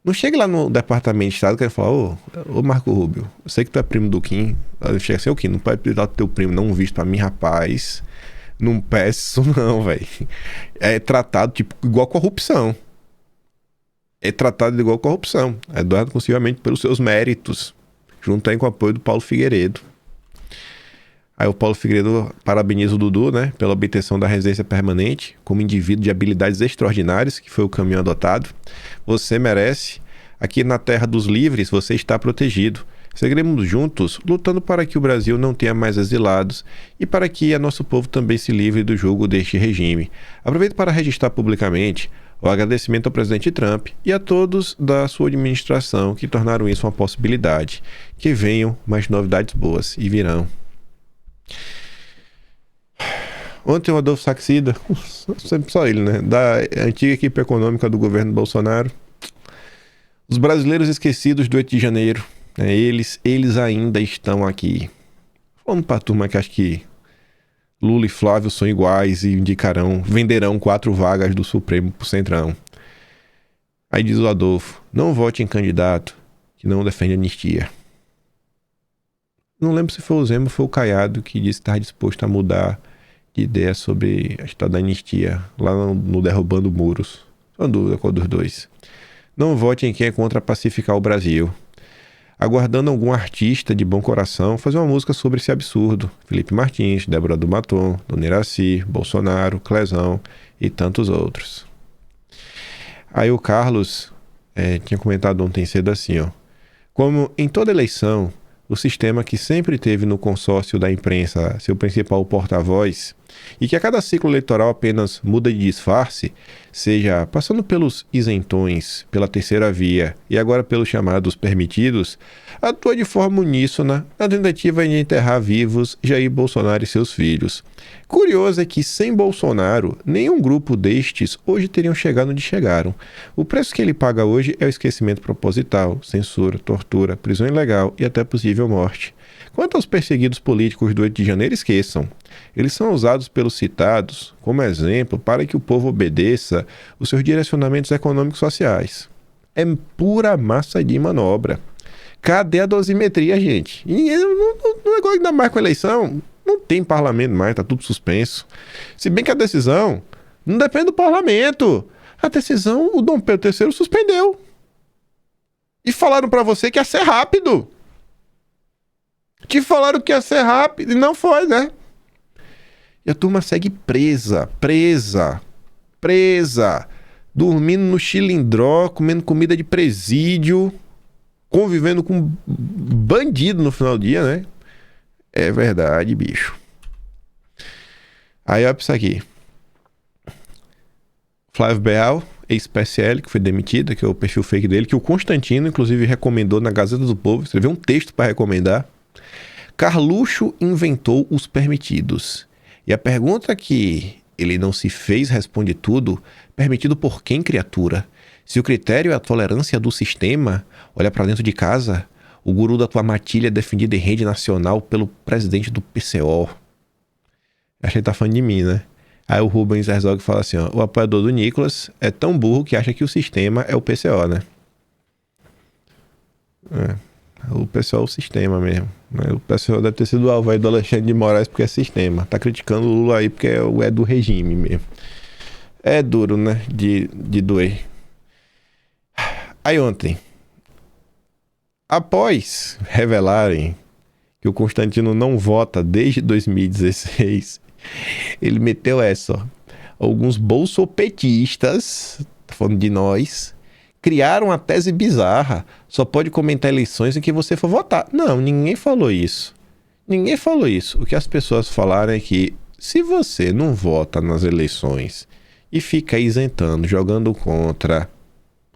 Não chega lá no Departamento de Estado que ele fala, ô Marco Rubio, eu sei que tu é primo do Kim, chega assim, o Kim, não pode pedir do teu primo, não um visto pra mim, rapaz, não peça isso não, velho. É tratado tipo igual corrupção. É tratado igual corrupção. Eduardo conseguiu pelos seus méritos, junto aí com o apoio do Paulo Figueiredo. Aí o Paulo Figueiredo parabeniza o Dudu, né, pela obtenção da residência permanente, como indivíduo de habilidades extraordinárias, que foi o caminho adotado. Você merece. Aqui na terra dos livres, você está protegido. Seguiremos juntos, lutando para que o Brasil não tenha mais exilados e para que nosso povo também se livre do jugo deste regime. Aproveito para registrar publicamente o agradecimento ao presidente Trump e a todos da sua administração que tornaram isso uma possibilidade. Que venham mais novidades boas, e virão. Ontem o Adolfo Saxida, sempre só ele, né, da antiga equipe econômica do governo Bolsonaro, os brasileiros esquecidos do 8 de janeiro, né, eles ainda estão aqui. Falando pra turma que acha que Lula e Flávio são iguais e venderão 4 vagas do Supremo pro Centrão. Aí diz o Adolfo, não vote em candidato que não defende anistia. Não lembro se foi o Zema ou foi o Caiado que disse que estava disposto a mudar de ideia sobre a história da anistia, lá no Derrubando Muros. Só dúvida qual dos dois. Não vote em quem é contra pacificar o Brasil. Aguardando algum artista de bom coração fazer uma música sobre esse absurdo. Felipe Martins, Débora do Maton, Dona Iraci, Bolsonaro, Clezão e tantos outros. Aí o Carlos tinha comentado ontem cedo assim, ó. Como em toda eleição, o sistema que sempre teve no consórcio da imprensa seu principal porta-voz, e que a cada ciclo eleitoral apenas muda de disfarce, seja passando pelos isentões, pela terceira via e agora pelos chamados permitidos, atua de forma uníssona na tentativa de enterrar vivos Jair Bolsonaro e seus filhos. Curioso é que, sem Bolsonaro, nenhum grupo destes hoje teriam chegado onde chegaram. O preço que ele paga hoje é o esquecimento proposital, censura, tortura, prisão ilegal e até possível morte. Quanto aos perseguidos políticos do 8 de janeiro, esqueçam. Eles são usados pelos citados como exemplo para que o povo obedeça os seus direcionamentos econômicos sociais. É pura massa de manobra. Cadê a dosimetria, gente? E o negócio ainda mais com a eleição, não tem parlamento mais, tá tudo suspenso. Se bem que a decisão não depende do parlamento. A decisão o Dom Pedro III suspendeu. E falaram pra você que ia ser rápido. Te falaram que ia ser rápido e não foi, né? E a turma segue presa, dormindo no chilindró, comendo comida de presídio, convivendo com bandido no final do dia, né? É verdade, bicho. Aí, olha pra isso aqui. Flávio Beal, ex-PSL, que foi demitido, que é o perfil fake dele, que o Constantino, inclusive, recomendou na Gazeta do Povo, escreveu um texto para recomendar. Carluxo inventou os permitidos. E a pergunta que ele não se fez responde tudo: permitido por quem, criatura? Se o critério é a tolerância do sistema, olha pra dentro de casa, o guru da tua matilha é defendido em rede nacional pelo presidente do PCO. Acho que ele tá falando de mim, né? Aí o Rubens Herzog fala assim, ó, o apoiador do Nicolas é tão burro que acha que o sistema é o PCO, né? O PCO é o sistema mesmo. Né? O PCO deve ter sido o alvo aí do Alexandre de Moraes porque é sistema. Tá criticando o Lula aí porque é do regime mesmo. É duro, né? De doer. Aí ontem, após revelarem que o Constantino não vota desde 2016, ele meteu essa, ó. Alguns bolsopetistas, tá falando de nós, criaram uma tese bizarra. Só pode comentar eleições em que você for votar. Não, ninguém falou isso. Ninguém falou isso. O que as pessoas falaram é que se você não vota nas eleições e fica isentando, jogando contra,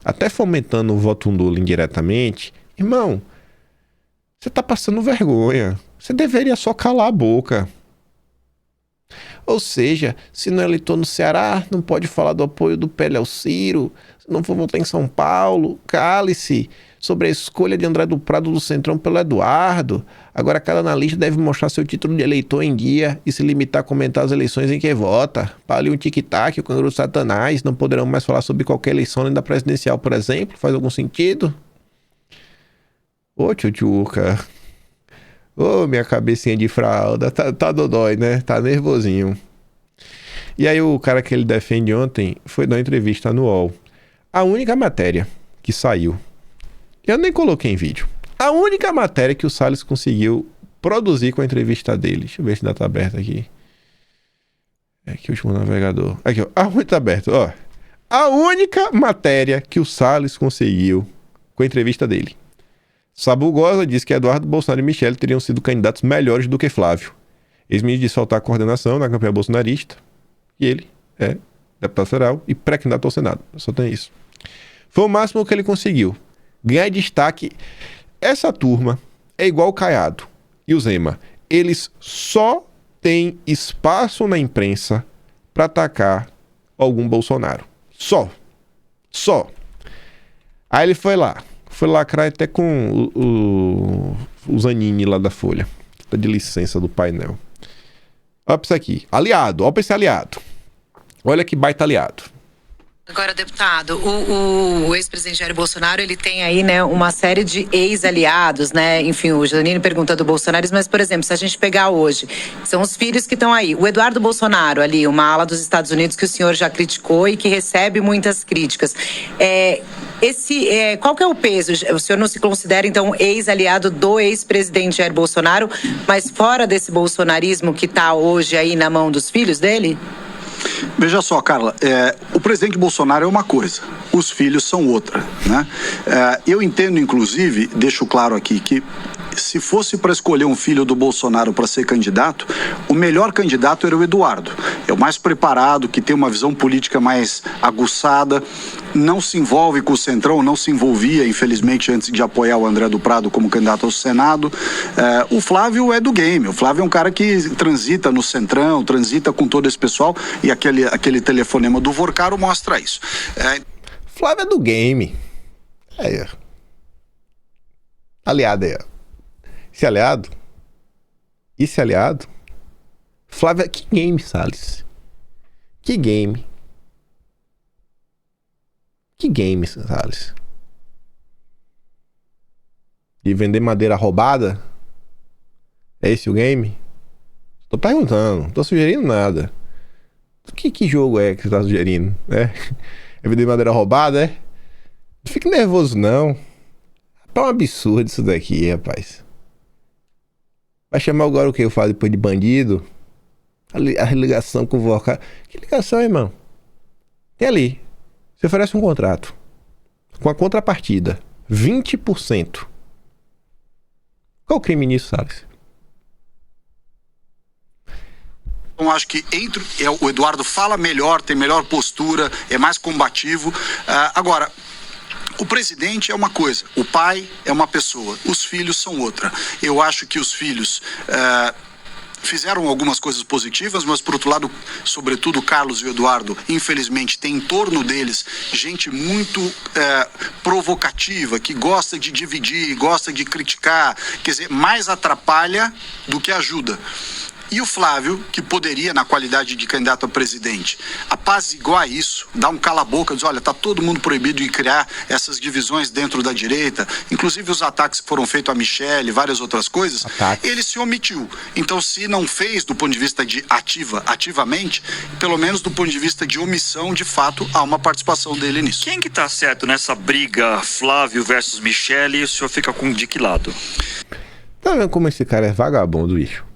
até fomentando o voto nulo indiretamente, irmão, você tá passando vergonha. Você deveria só calar a boca. Ou seja, se não é eleitor no Ceará, não pode falar do apoio do PL ao Ciro. Se não for votar em São Paulo, cale-se sobre a escolha de André do Prado do Centrão pelo Eduardo. Agora cada analista deve mostrar seu título de eleitor em dia e se limitar a comentar as eleições em que vota. Para ali um tic-tac, o canguru satanás, não poderão mais falar sobre qualquer eleição além da presidencial, por exemplo. Faz algum sentido? Ô, tchutchuca. Ô, minha cabecinha de fralda. Tá dodói, né? Tá nervosinho. E aí o cara que ele defende ontem foi dar uma entrevista no UOL. A única matéria que saiu, eu nem coloquei em vídeo, a única matéria que o Salles conseguiu produzir com a entrevista dele. Deixa eu ver se ainda tá aberto aqui. Aqui o último navegador. Aqui, ó. Tá aberto, ó. A única matéria que o Salles conseguiu com a entrevista dele. Sabugosa disse que Eduardo Bolsonaro e Michele teriam sido candidatos melhores do que Flávio. Ex-ministro disse faltar coordenação na campanha bolsonarista. E ele é deputado federal e pré-candidato ao Senado. Só tem isso. Foi o máximo que ele conseguiu. Ganhar destaque. Essa turma é igual o Caiado e o Zema. Eles só têm espaço na imprensa para atacar algum Bolsonaro. Só. Aí ele foi lacrar até com o Zanini lá da Folha. Tá de licença do painel. Olha pra isso aqui. Aliado. Olha pra esse aliado. Olha que baita aliado. Agora, deputado, o ex-presidente Jair Bolsonaro, ele tem aí, né, uma série de ex-aliados, né? Enfim, o Janine pergunta do Bolsonaro, mas, por exemplo, se a gente pegar hoje, são os filhos que estão aí. O Eduardo Bolsonaro, ali, uma ala dos Estados Unidos que o senhor já criticou e que recebe muitas críticas. Qual que é o peso? O senhor não se considera, então, ex-aliado do ex-presidente Jair Bolsonaro, mas fora desse bolsonarismo que está hoje aí na mão dos filhos dele? Veja só, Carla, o presidente Bolsonaro é uma coisa, os filhos são outra, né? Eu entendo, inclusive, deixo claro aqui, que se fosse para escolher um filho do Bolsonaro para ser candidato, o melhor candidato era o Eduardo. É o mais preparado, que tem uma visão política mais aguçada, não se envolve com o Centrão, não se envolvia, infelizmente, antes de apoiar o André do Prado como candidato ao Senado. O Flávio é do game, o Flávio é um cara que transita no Centrão, transita com todo esse pessoal, e aquele telefonema do Vorcaro mostra isso. Flávio é do game. Aliado aí, ó. Esse aliado, Flávio, que game, Salles? Que game, Salles? De vender madeira roubada? É esse o game? Tô perguntando, não tô sugerindo nada. Que jogo é que você tá sugerindo? É vender madeira roubada, é? Não fique nervoso, não. É um absurdo isso daqui, rapaz. Vai chamar agora o que eu falo depois de bandido? A ligação com o Vorcaro. Que ligação, irmão? Tem ali. Você oferece um contrato com a contrapartida 20%. Qual o crime nisso, Salles? Eu acho que o Eduardo fala melhor, tem melhor postura, é mais combativo. Agora, o presidente é uma coisa, o pai é uma pessoa, os filhos são outra. Eu acho que os filhos fizeram algumas coisas positivas, mas por outro lado, sobretudo o Carlos e o Eduardo, infelizmente, tem em torno deles gente muito provocativa, que gosta de dividir, gosta de criticar, quer dizer, mais atrapalha do que ajuda. E o Flávio, que poderia, na qualidade de candidato a presidente, apaziguar isso, dar um cala-boca, dizer, olha, tá todo mundo proibido de criar essas divisões dentro da direita, inclusive os ataques que foram feitos a Michele e várias outras coisas, ele se omitiu. Então, se não fez do ponto de vista de ativamente, pelo menos do ponto de vista de omissão, de fato, há uma participação dele nisso. Quem que tá certo nessa briga Flávio versus Michele, e o senhor fica de que lado? Tá vendo como esse cara é vagabundo, bicho?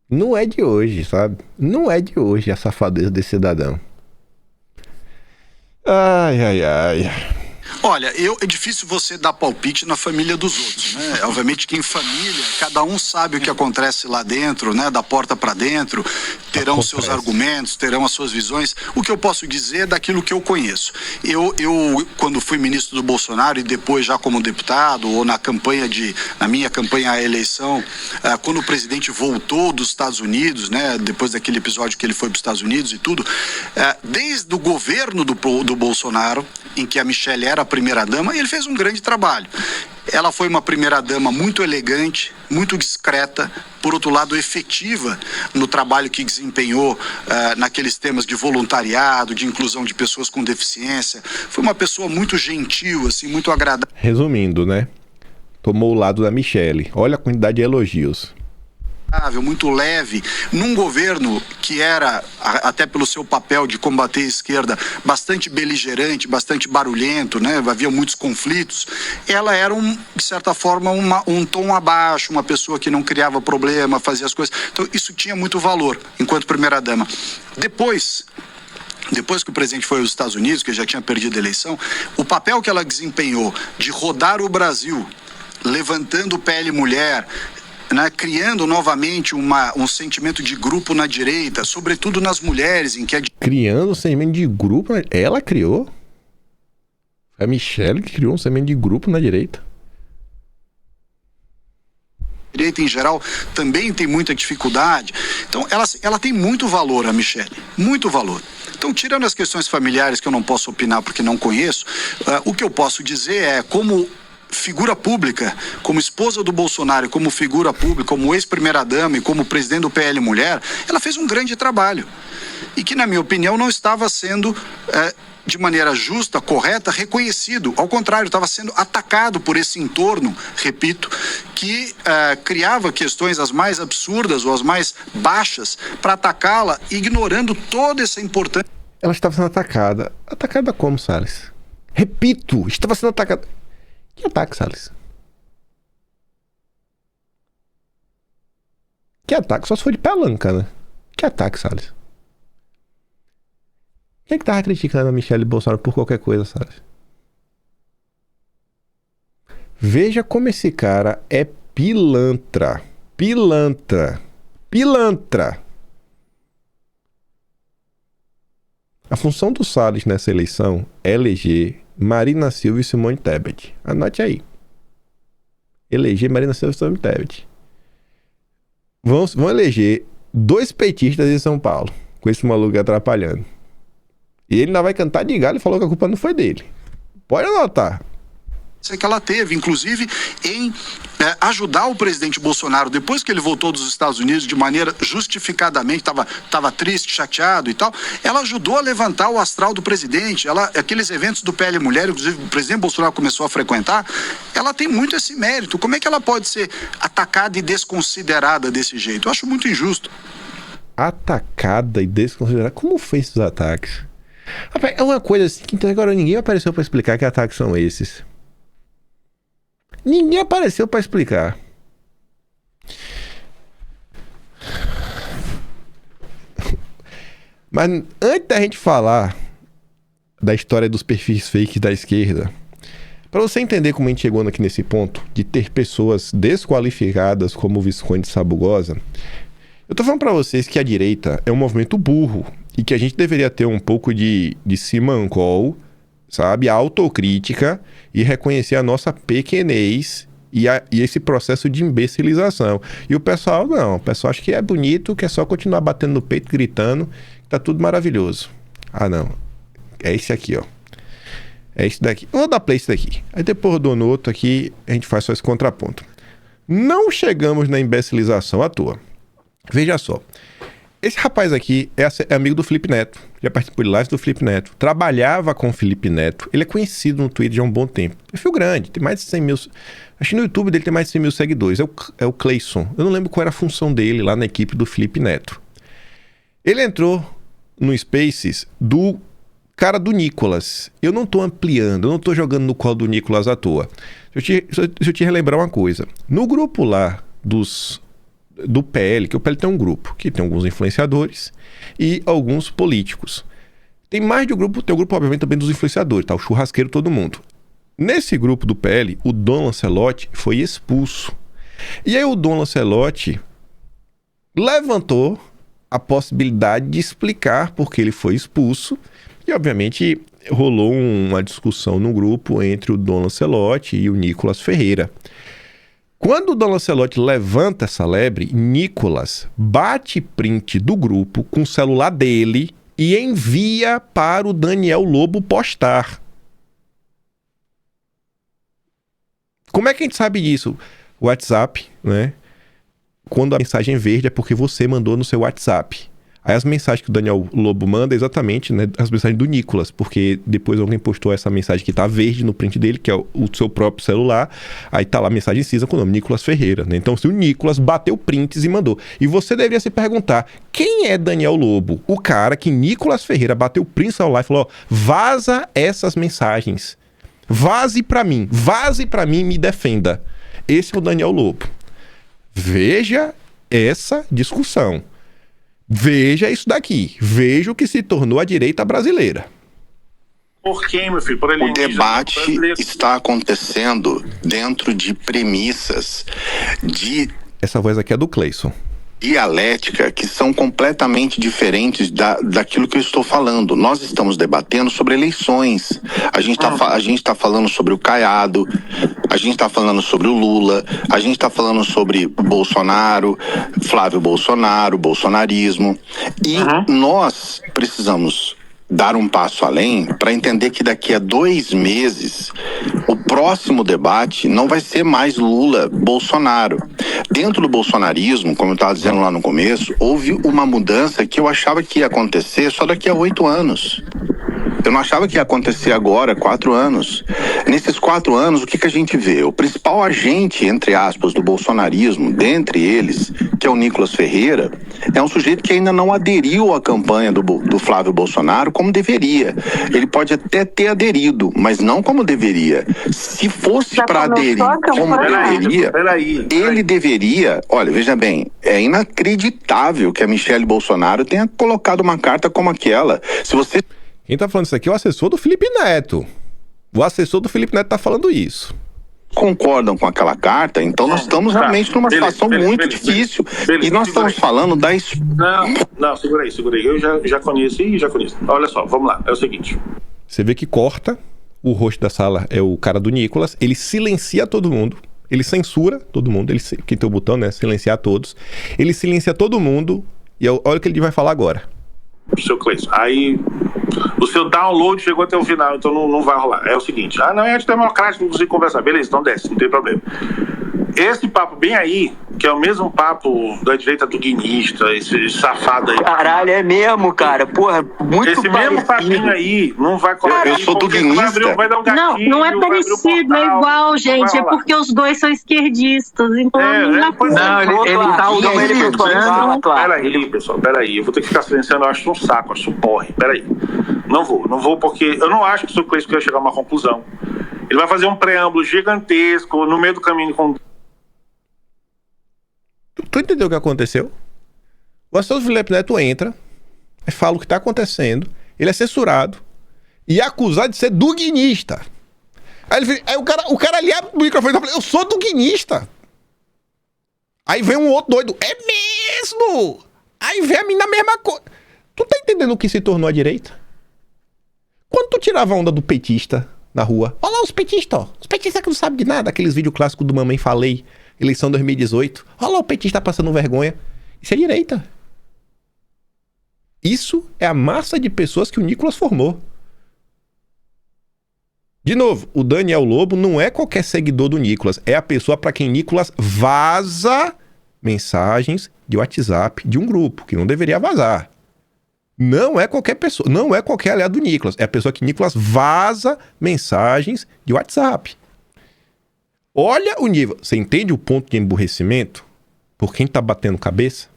Não é de hoje, sabe? Não é de hoje a safadeza desse cidadão. Ai. Olha, é difícil você dar palpite na família dos outros, né? Obviamente que em família, cada um sabe o que acontece lá dentro, né? Da porta para dentro, terão seus argumentos, terão as suas visões. O que eu posso dizer é daquilo que eu conheço. Eu quando fui ministro do Bolsonaro e depois já como deputado, ou na minha campanha à eleição, quando o presidente voltou dos Estados Unidos, né? Depois daquele episódio que ele foi para os Estados Unidos e tudo, desde o governo do Bolsonaro, em que a Michele era a primeira-dama, ele fez um grande trabalho. Ela foi uma primeira-dama muito elegante, muito discreta, por outro lado efetiva no trabalho que desempenhou naqueles temas de voluntariado, de inclusão de pessoas com deficiência. Foi uma pessoa muito gentil, assim, muito agradável. Resumindo, né? Tomou o lado da Michele. Olha a quantidade de elogios. Muito leve, num governo que era, até pelo seu papel de combater a esquerda, bastante beligerante, bastante barulhento, né? Havia muitos conflitos. Ela era, de certa forma, um tom abaixo, uma pessoa que não criava problema, fazia as coisas. Então, isso tinha muito valor, enquanto primeira-dama. Depois que o presidente foi aos Estados Unidos, que já tinha perdido a eleição, o papel que ela desempenhou de rodar o Brasil, levantando pele mulher, né, criando novamente um sentimento de grupo na direita, sobretudo nas mulheres, em que criando um sentimento de grupo, ela criou? Foi a Michele que criou um sentimento de grupo na direita? A direita em geral também tem muita dificuldade. Então ela tem muito valor, a Michele, muito valor. Então, tirando as questões familiares que eu não posso opinar porque não conheço, o que eu posso dizer é como figura pública, como esposa do Bolsonaro, como figura pública, como ex-primeira-dama e como presidente do PL Mulher, ela fez um grande trabalho. E que, na minha opinião, não estava sendo, de maneira justa, correta, reconhecido. Ao contrário, estava sendo atacado por esse entorno, repito, que criava questões as mais absurdas ou as mais baixas para atacá-la, ignorando toda essa importância. Ela estava sendo atacada. Atacada como, Salles? Repito, estava sendo atacada. Que ataque, Salles? Que ataque? Só se for de pelanca, né? Que ataque, Salles? Quem é que tava criticando a Michelle Bolsonaro por qualquer coisa, Salles? Veja como esse cara é pilantra. Pilantra. Pilantra. A função do Salles nessa eleição é eleger Marina Silva e Simone Tebet. Anote aí. Eleger Marina Silva e Simone Tebet. Vão eleger 2 petistas em São Paulo, com esse maluco atrapalhando. E ele ainda vai cantar de galho e falou que a culpa não foi dele. Pode anotar. Que ela teve, inclusive, em ajudar o presidente Bolsonaro, depois que ele voltou dos Estados Unidos de maneira justificadamente, estava triste, chateado e tal, ela ajudou a levantar o astral do presidente. Aqueles eventos do PL Mulher, inclusive o presidente Bolsonaro começou a frequentar, ela tem muito esse mérito. Como é que ela pode ser atacada e desconsiderada desse jeito? Eu acho muito injusto. Atacada e desconsiderada? Como fez esses ataques? Rapaz, é uma coisa assim que agora ninguém apareceu para explicar que ataques são esses. Ninguém apareceu para explicar. Mas antes da gente falar da história dos perfis fake da esquerda, para você entender como a gente chegou aqui nesse ponto de ter pessoas desqualificadas como o Visconde Sabugosa, eu tô falando para vocês que a direita é um movimento burro e que a gente deveria ter um pouco de simancol, sabe, a autocrítica e reconhecer a nossa pequenez e esse processo de imbecilização. E o pessoal não, o pessoal acha que é bonito, que é só continuar batendo no peito, gritando, que tá tudo maravilhoso. Ah, não. É esse aqui, ó. É esse daqui. Eu vou dar play esse daqui. Aí depois eu dou no outro aqui, a gente faz só esse contraponto. Não chegamos na imbecilização à toa. Veja só. Esse rapaz aqui é amigo do Felipe Neto. Já participou de lives do Felipe Neto. Trabalhava com o Felipe Neto. Ele é conhecido no Twitter já há um bom tempo. Perfil grande, tem mais de 100 mil... Acho que no YouTube dele tem mais de 100 mil seguidores. É o Cleison. Eu não lembro qual era a função dele lá na equipe do Felipe Neto. Ele entrou no Spaces do cara do Nicolas. Eu não tô ampliando, eu não tô jogando no colo do Nicolas à toa. Deixa eu te relembrar uma coisa. No grupo lá do PL, que o PL tem um grupo, que tem alguns influenciadores e alguns políticos. Tem mais de um grupo, tem o grupo, obviamente, também dos influenciadores, tá? O churrasqueiro, todo mundo. Nesse grupo do PL, o Dom Lancelotti foi expulso. E aí o Dom Lancelotti levantou a possibilidade de explicar por que ele foi expulso. E, obviamente, rolou uma discussão no grupo entre o Dom Lancelotti e o Nicolas Ferreira. Quando o Dom Lancelotti levanta essa lebre, Nicolas bate print do grupo com o celular dele e envia para o Daniel Lobo postar. Como é que a gente sabe disso? WhatsApp, né? Quando a mensagem verde é porque você mandou no seu WhatsApp. Aí as mensagens que o Daniel Lobo manda é exatamente, né, as mensagens do Nicolas, porque depois alguém postou essa mensagem que tá verde no print dele, que é o seu próprio celular, aí tá lá a mensagem cinza com o nome Nicolas Ferreira, né? Então se o Nicolas bateu prints e mandou. E você deveria se perguntar, quem é Daniel Lobo? O cara que Nicolas Ferreira bateu prints ao live e falou, ó, vaza essas mensagens. Vaze pra mim, me defenda. Esse é o Daniel Lobo. Veja essa discussão. Veja isso daqui. Veja o que se tornou a direita brasileira. Por quem, meu filho? Por o debate está acontecendo dentro de premissas de... Essa voz aqui é do Cleison. Dialética que são completamente diferentes daquilo que eu estou falando. Nós estamos debatendo sobre eleições. A gente tá falando sobre o Caiado, a gente está falando sobre o Lula, a gente está falando sobre Bolsonaro, Flávio Bolsonaro, bolsonarismo. E nós precisamos dar um passo além para entender que daqui a 2 meses o próximo debate não vai ser mais Lula-Bolsonaro. Dentro do bolsonarismo, como eu estava dizendo lá no começo, houve uma mudança que eu achava que ia acontecer só daqui a 8 anos. Eu não achava que ia acontecer agora, 4 anos. Nesses 4 anos, o que a gente vê? O principal agente, entre aspas, do bolsonarismo, dentre eles, que é o Nicolas Ferreira, é um sujeito que ainda não aderiu à campanha do Flávio Bolsonaro como deveria. Ele pode até ter aderido, mas não como deveria. Se fosse para aderir como deveria, ele deveria... Olha, veja bem, é inacreditável que a Michelle Bolsonaro tenha colocado uma carta como aquela. Se você... Quem tá falando isso aqui é o assessor do Felipe Neto. O assessor do Felipe Neto tá falando isso. Concordam com aquela carta, então nós estamos realmente numa situação muito difícil. E nós estamos falando da... Não, segura aí. Eu já conheço. Olha só, vamos lá. É o seguinte. Você vê que corta, o rosto da sala é o cara do Nicolas, ele silencia todo mundo, ele censura todo mundo, que tem o botão, né, silenciar todos. Ele silencia todo mundo e olha o que ele vai falar agora. Seu Cleison, aí o seu download chegou até o final, então não vai rolar. É o seguinte, não é antidemocrático, não consigo conversar. Beleza, então desce, não tem problema. Esse papo bem aí, que é o mesmo papo da direita duguinista, esse safado aí. Caralho, é mesmo, cara. Porra, muito esse parecido. mesmo papinho aí não vai colar. Eu sou duguinista. Vai dar um gatilho, não é parecido, é igual, gente. É porque os dois são esquerdistas. Então ele tá usando ele Peraí, pessoal, peraí. Eu vou ter que ficar silenciando, eu acho um saco, acho um porre. Peraí. Não vou porque eu não acho que o seu Cleison quer chegar a uma conclusão. Ele vai fazer um preâmbulo gigantesco no meio do caminho com... Tu entendeu o que aconteceu? O assessor do Felipe Neto entra, fala o que tá acontecendo, ele é censurado e é acusado de ser duguinista. Aí o cara ali abre o microfone e fala, eu sou duguinista. Aí vem um outro doido, é mesmo? Aí vem a mim na mesma coisa. Tu tá entendendo o que se tornou a direita? Quando tu tirava a onda do petista na rua, olha lá os petistas, ó. Os petistas que não sabem de nada, aqueles vídeos clássicos do Mamãe Falei, eleição 2018. Olha lá o petista passando vergonha. Isso é direita. Isso é a massa de pessoas que o Nicolas formou. De novo, o Daniel Lobo não é qualquer seguidor do Nicolas. É a pessoa para quem Nicolas vaza mensagens de WhatsApp de um grupo, que não deveria vazar. Não é qualquer pessoa, não é qualquer aliado do Nicolas. É a pessoa que Nicolas vaza mensagens de WhatsApp. Olha o nível. Você entende o ponto de emburrecimento? Por quem tá batendo cabeça?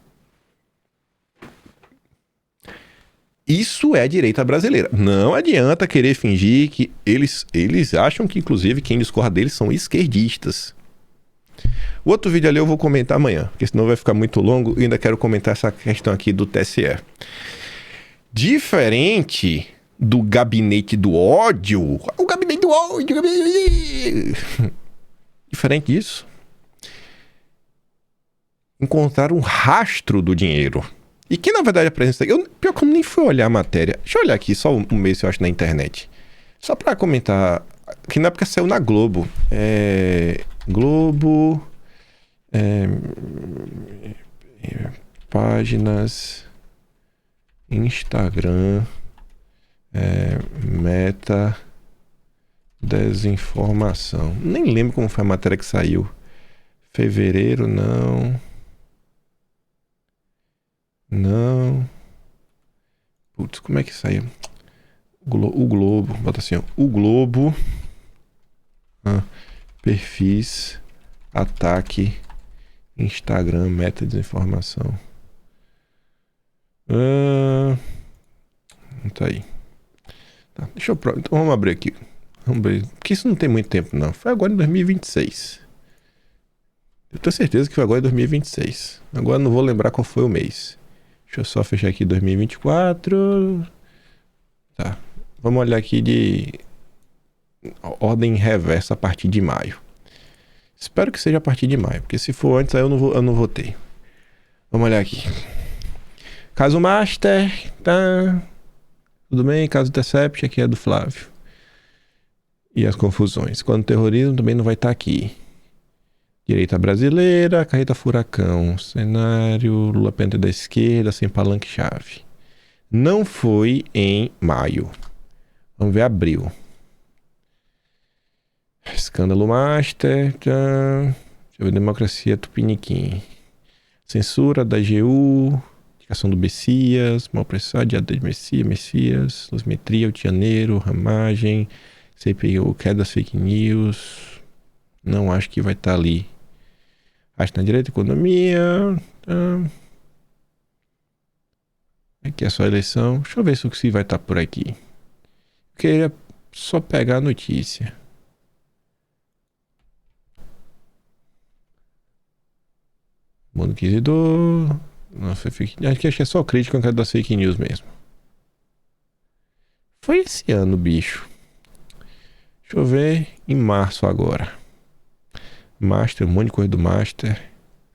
Isso é a direita brasileira. Não adianta querer fingir que eles acham que, inclusive, quem discorda deles são esquerdistas. O outro vídeo ali eu vou comentar amanhã, porque senão vai ficar muito longo e ainda quero comentar essa questão aqui do TSE. Diferente do gabinete do ódio... O gabinete do ódio... Diferente disso, encontrar um rastro do dinheiro. E que na verdade apresenta... Pior que eu nem fui olhar a matéria. Deixa eu olhar aqui só um mês, eu acho, na internet. Só pra comentar. Que na época saiu na Globo. Globo... páginas... Instagram... Meta... Desinformação. Nem lembro como foi a matéria que saiu. Fevereiro, não. Putz, como é que saiu? O Globo. Bota assim, ó. O Globo. Perfis. Ataque. Instagram. Meta desinformação. Tá aí. Tá, deixa eu... Então vamos abrir aqui. Vamos ver, porque isso não tem muito tempo não. Foi agora em 2026. Eu tenho certeza que foi agora em 2026. Agora não vou lembrar qual foi o mês. Deixa eu só fechar aqui 2024. Tá. Vamos olhar aqui de ordem reversa a partir de maio. Espero que seja a partir de maio, porque se for antes aí eu não votei. Vamos olhar aqui. Caso Master, tá. Tudo bem? Caso Intercept, aqui é do Flávio. E as confusões. Quando o terrorismo também não vai estar aqui. Direita brasileira, carreta furacão. Cenário, Lula penta da esquerda, sem palanque-chave. Não foi em maio. Vamos ver abril. Escândalo Master. Deixa eu ver, Democracia Tupiniquim. Censura da AGU. Indicação do Messias. Malpressão, diada de Messias. Luzimetria, Rio de Janeiro. Ramagem. CPI, o queda das fake news. Não acho que vai estar ali. Acho que na direita, economia. Aqui é só eleição. Deixa eu ver se o que vai estar por aqui. Eu queria só pegar a notícia. Mundo Inquisidor. Nossa, acho que é só crítica das fake news mesmo. Foi esse ano, bicho. Deixa eu ver em março agora. Master, um monte de coisa do Master.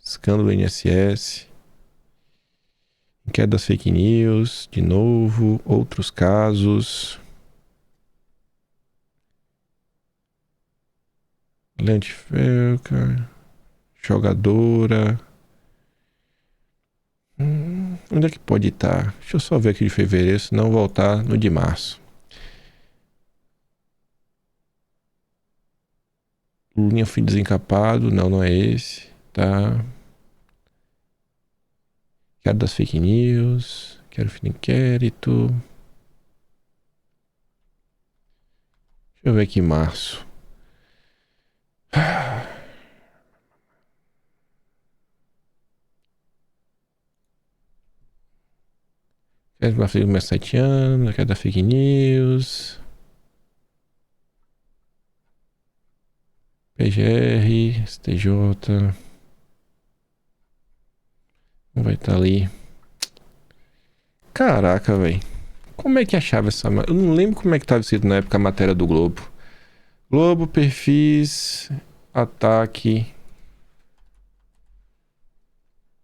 Escândalo INSS. Queda das fake news. De novo. Outros casos. Lentefelca. Jogadora. Onde é que pode estar? Deixa eu só ver aqui de fevereiro, senão voltar no de março. Lulinha fim desencapado. Não é esse. Tá. Quero das fake news. Quero fim de inquérito. Deixa eu ver aqui em março. Quero da fake news 7 anos. Quero da fake news. PGR, STJ. Não vai estar ali. Caraca, velho. Como é que achava essa... Eu não lembro como é que estava escrito na época a matéria do Globo. Globo, perfis, ataque.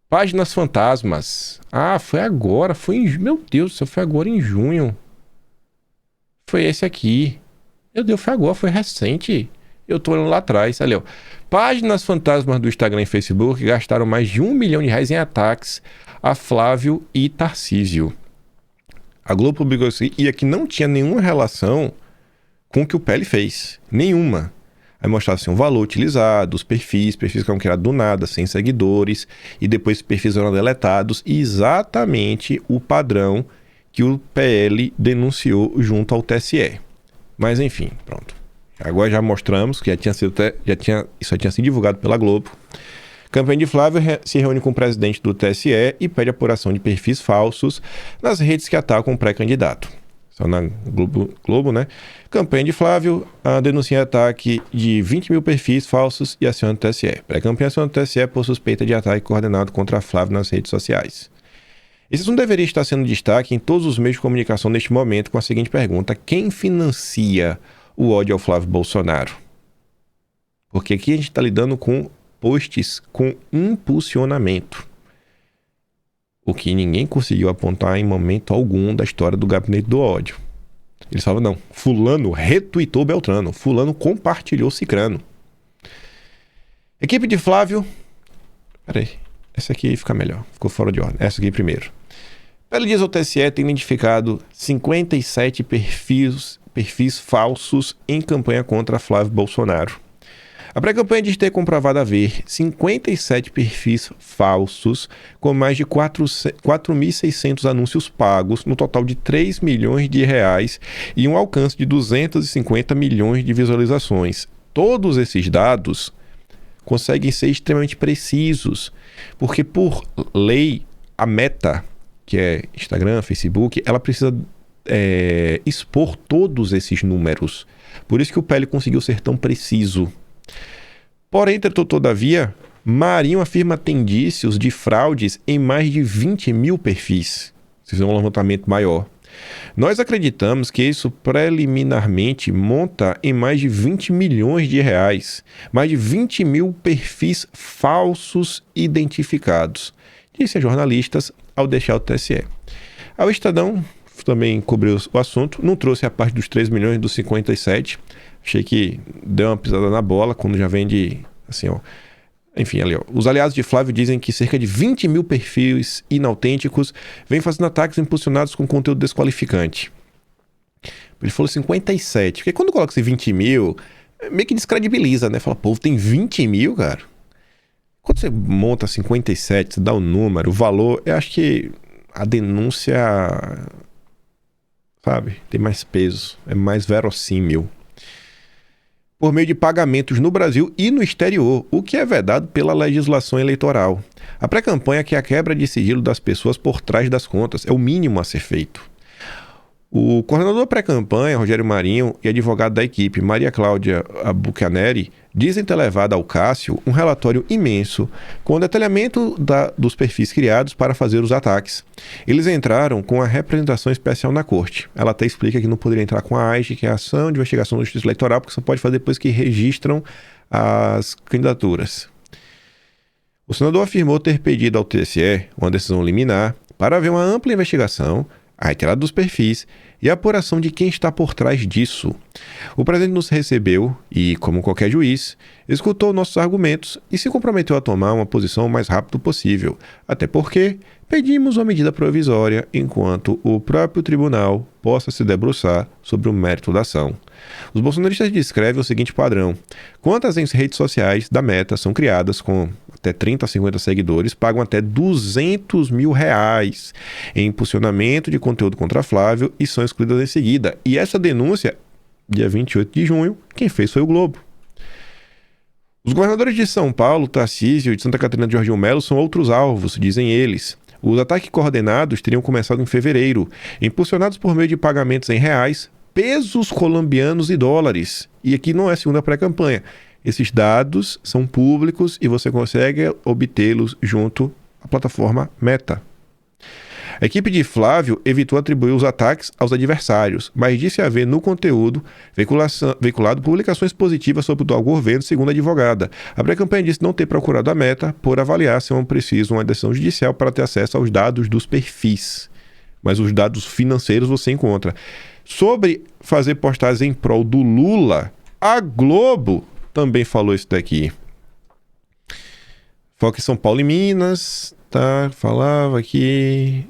Páginas fantasmas. Ah, foi agora. Foi em... Meu Deus do céu, foi agora em junho. Foi esse aqui. Meu Deus, foi agora, foi recente. Eu tô olhando lá atrás, ali ó. Páginas fantasmas do Instagram e Facebook gastaram mais de R$1 milhão em ataques a Flávio e Tarcísio. A Globo publicou isso e aqui não tinha nenhuma relação com o que o PL fez. Nenhuma. Aí mostrava assim, o valor utilizado, os perfis que eram criados do nada, sem seguidores, e depois os perfis eram deletados, e exatamente o padrão que o PL denunciou junto ao TSE. Mas enfim, pronto. Agora já mostramos que isso já tinha sido divulgado pela Globo. Campanha de Flávio se reúne com o presidente do TSE e pede apuração de perfis falsos nas redes que atacam o pré-candidato. Só na Globo, né? Campanha de Flávio denuncia ataque de 20 mil perfis falsos e aciona o TSE. Pré-campanha aciona o TSE por suspeita de ataque coordenado contra Flávio nas redes sociais. Esse assunto deveria estar sendo destaque em todos os meios de comunicação neste momento com a seguinte pergunta: quem financia o ódio ao Flávio Bolsonaro? Porque aqui a gente está lidando com posts com impulsionamento. O que ninguém conseguiu apontar em momento algum da história do gabinete do ódio. Eles falam, não, fulano retweetou Beltrano, fulano compartilhou Cicrano. Equipe de Flávio... Peraí, essa aqui fica melhor, ficou fora de ordem. Essa aqui primeiro. PL diz ao TSE tem identificado 57 perfis falsos em campanha contra Flávio Bolsonaro. A pré-campanha diz ter comprovado haver 57 perfis falsos com mais de 4.600 anúncios pagos, no total de R$3 milhões e um alcance de 250 milhões de visualizações. Todos esses dados conseguem ser extremamente precisos, porque por lei a Meta, que é Instagram, Facebook, ela precisa expor todos esses números. Por isso que o PL conseguiu ser tão preciso. Porém, todavia, Marinho afirma ter indícios de fraudes em mais de 20 mil perfis. Se fizer um levantamento maior. Nós acreditamos que isso preliminarmente monta em mais de 20 milhões de reais. Mais de 20 mil perfis falsos identificados. Disse a jornalistas ao deixar o TSE. O Estadão também cobriu o assunto, não trouxe a parte dos 3 milhões dos 57. Achei que deu uma pisada na bola quando já vem de, assim, ó, Enfim, ali, ó. Os aliados de Flávio dizem que cerca de 20 mil perfis inautênticos vêm fazendo ataques impulsionados com conteúdo desqualificante. Ele falou 57. Porque quando coloca esse 20 mil, meio que descredibiliza, né? Fala, pô, tem 20 mil, cara. Quando você monta 57, você dá o número, o valor, eu acho que a denúncia, sabe, tem mais peso, é mais verossímil. Por meio de pagamentos no Brasil e no exterior, o que é vedado pela legislação eleitoral. A pré-campanha que é a quebra de sigilo das pessoas por trás das contas é o mínimo a ser feito. O coordenador da pré-campanha, Rogério Marinho, e advogado da equipe, Maria Cláudia Bucaneri, dizem ter levado ao Cássio um relatório imenso com o detalhamento dos perfis criados para fazer os ataques. Eles entraram com a representação especial na corte. Ela até explica que não poderia entrar com a AIGE, que é a Ação de Investigação da Justiça Eleitoral, porque só pode fazer depois que registram as candidaturas. O senador afirmou ter pedido ao TSE uma decisão liminar para haver uma ampla investigação, a retirada dos perfis e a apuração de quem está por trás disso. O presidente nos recebeu e, como qualquer juiz, escutou nossos argumentos e se comprometeu a tomar uma posição o mais rápido possível, até porque pedimos uma medida provisória enquanto o próprio tribunal possa se debruçar sobre o mérito da ação. Os bolsonaristas descrevem o seguinte padrão: quantas redes sociais da Meta são criadas com até 30 a 50 seguidores, pagam até R$200 mil em impulsionamento de conteúdo contra Flávio e são excluídas em seguida. E essa denúncia, dia 28 de junho, quem fez foi o Globo. Os governadores de São Paulo, Tarcísio, e de Santa Catarina de Jorginho Melo são outros alvos, dizem eles. Os ataques coordenados teriam começado em fevereiro, impulsionados por meio de pagamentos em reais, pesos colombianos e dólares. E aqui não é segunda pré-campanha. Esses dados são públicos e você consegue obtê-los junto à plataforma Meta. A equipe de Flávio evitou atribuir os ataques aos adversários, mas disse haver no conteúdo veiculado publicações positivas sobre o atual governo, segundo a advogada. A pré-campanha disse não ter procurado a Meta por avaliar se é preciso uma decisão judicial para ter acesso aos dados dos perfis. Mas os dados financeiros você encontra. Sobre fazer postagens em prol do Lula, a Globo também falou isso daqui. Foca em São Paulo e Minas, tá? Falava aqui.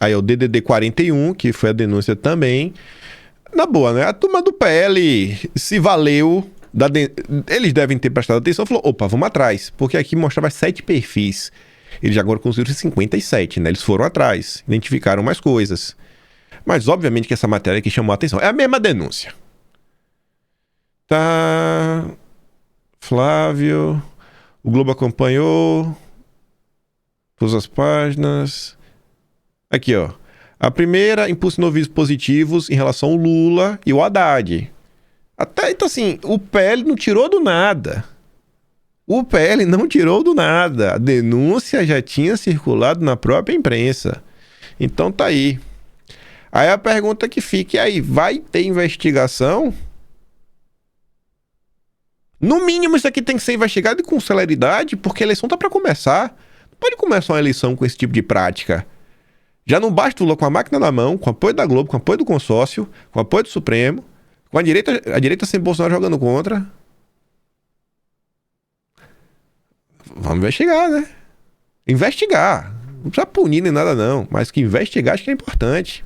Aí é o DDD 41, que foi a denúncia também. Na boa, né? A turma do PL se valeu. Eles devem ter prestado atenção e falou: opa, vamos atrás. Porque aqui mostrava 7 perfis. Eles agora conseguiram 57, né? Eles foram atrás, identificaram mais coisas. Mas obviamente que essa matéria que chamou a atenção é a mesma denúncia. Tá. Flávio, o Globo acompanhou todas as páginas. Aqui, ó. A primeira impulsionou vídeos positivos em relação ao Lula e o Haddad. Até, então, assim, o PL não tirou do nada. O PL não tirou do nada. A denúncia já tinha circulado na própria imprensa. Então tá aí. Aí a pergunta que fica, e aí, vai ter investigação? No mínimo, isso aqui tem que ser investigado e com celeridade, porque a eleição tá para começar. Não pode começar uma eleição com esse tipo de prática. Já não basta o Lula com a máquina na mão, com o apoio da Globo, com o apoio do consórcio, com o apoio do Supremo, com a direita sem Bolsonaro jogando contra. Vamos investigar, né? Investigar. Não precisa punir nem nada não, mas que investigar acho que é importante.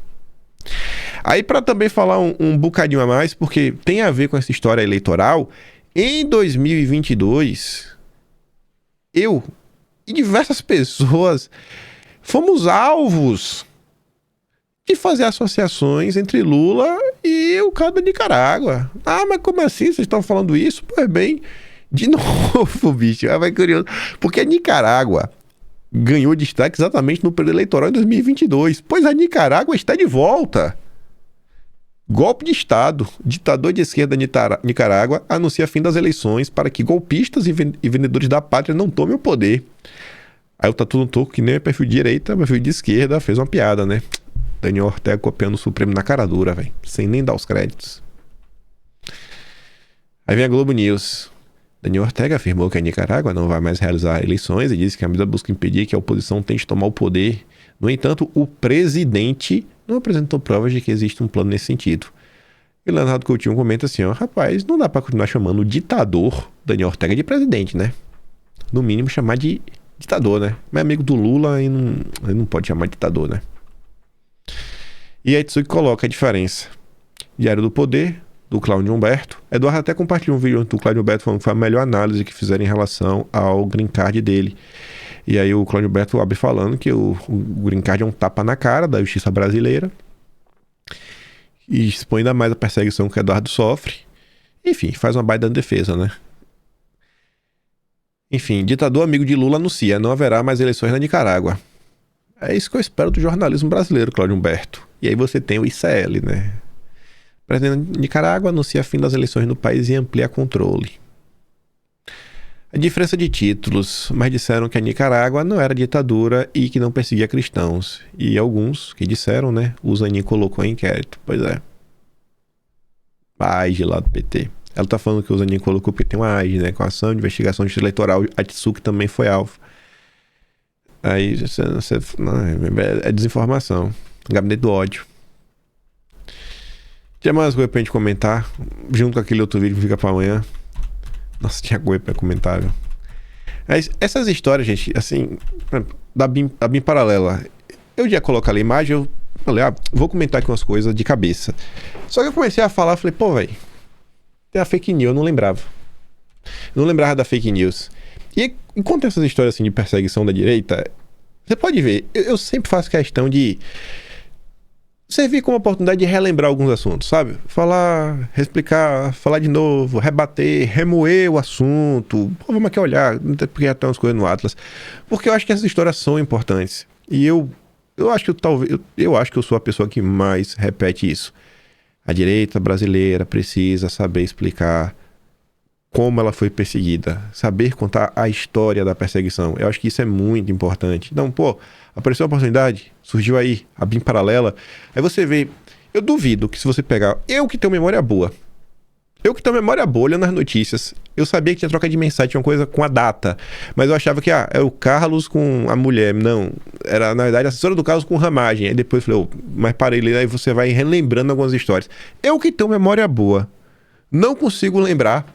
Aí para também falar um bocadinho a mais, porque tem a ver com essa história eleitoral. Em 2022, eu e diversas pessoas fomos alvos de fazer associações entre Lula e o cara da Nicarágua. Ah, mas como assim? Vocês estão falando isso? Pois bem, de novo, bicho, vai curioso. Porque a Nicarágua ganhou destaque exatamente no período eleitoral em 2022. Pois a Nicarágua está de volta. Golpe de Estado. Ditador de esquerda da Nicarágua anuncia fim das eleições para que golpistas e vendedores da pátria não tomem o poder. Aí o Tatu não tô que nem perfil de direita, perfil de esquerda, fez uma piada, né? Daniel Ortega copiando o Supremo na cara dura, velho. Sem nem dar os créditos. Aí vem a Globo News. Daniel Ortega afirmou que a Nicarágua não vai mais realizar eleições e disse que a medida busca impedir que a oposição tente tomar o poder. No entanto, o presidente não apresentou provas de que existe um plano nesse sentido. E Leonardo Coutinho comenta assim, ó, rapaz, não dá pra continuar chamando o ditador Daniel Ortega de presidente, né? no mínimo, chamar de ditador, né? Mas é amigo do Lula e não pode chamar de ditador, né? E aí Tsuki coloca a diferença. Diário do Poder, do Cláudio Humberto. Eduardo até compartilhou um vídeo do Cláudio Humberto falando que foi a melhor análise que fizeram em relação ao green card dele. E aí o Cláudio Humberto abre falando que o green card é um tapa na cara da justiça brasileira e expõe ainda mais a perseguição que o Eduardo sofre. Enfim, faz uma baita defesa, né? Enfim, ditador amigo de Lula anuncia, não haverá mais eleições na Nicarágua. É isso que eu espero do jornalismo brasileiro, Cláudio Humberto. E aí você tem o ICL, né? O presidente da Nicarágua anuncia fim das eleições no país e amplia controle. A diferença de títulos, mas disseram que a Nicarágua não era ditadura e que não perseguia cristãos. E alguns que disseram, né? O Zanin colocou em inquérito. Pois é. A AIG lá do PT. Ela tá falando que o Zanin colocou porque tem uma AIG, né? Com a ação de investigação de eleitoral. A Tsuki também foi alvo. Aí é desinformação. Gabinete do ódio. Tinha mais coisa pra gente comentar. Junto com aquele outro vídeo que fica pra amanhã. Nossa, tinha coisa pra comentar, viu? Mas essas histórias, gente, assim, da BIM paralela. Eu já coloquei a imagem, eu falei, vou comentar aqui umas coisas de cabeça. Só que eu comecei a falar, falei, pô, velho, tem a fake news, eu não lembrava. Eu não lembrava da fake news. E enquanto essas histórias assim de perseguição da direita, você pode ver, eu sempre faço questão de servir como oportunidade de relembrar alguns assuntos, sabe? Falar, explicar, falar de novo, rebater, remoer o assunto. Pô, vamos aqui olhar, porque já tem umas coisas no Atlas. Porque eu acho que essas histórias são importantes. E eu acho que eu acho que eu sou a pessoa que mais repete isso. A direita brasileira precisa saber explicar como ela foi perseguida, saber contar a história da perseguição. Eu acho que isso é muito importante. Então, pô, apareceu uma oportunidade, surgiu aí a BIM paralela, aí você vê, eu duvido que se você pegar, eu que tenho memória boa, olhando as notícias, eu sabia que tinha troca de mensagem, tinha uma coisa com a data, mas eu achava que, é o Carlos com a mulher, não, era na verdade a assessora do Carlos com Ramagem, aí depois eu falei, mas parei, aí você vai relembrando algumas histórias. Eu que tenho memória boa, não consigo lembrar.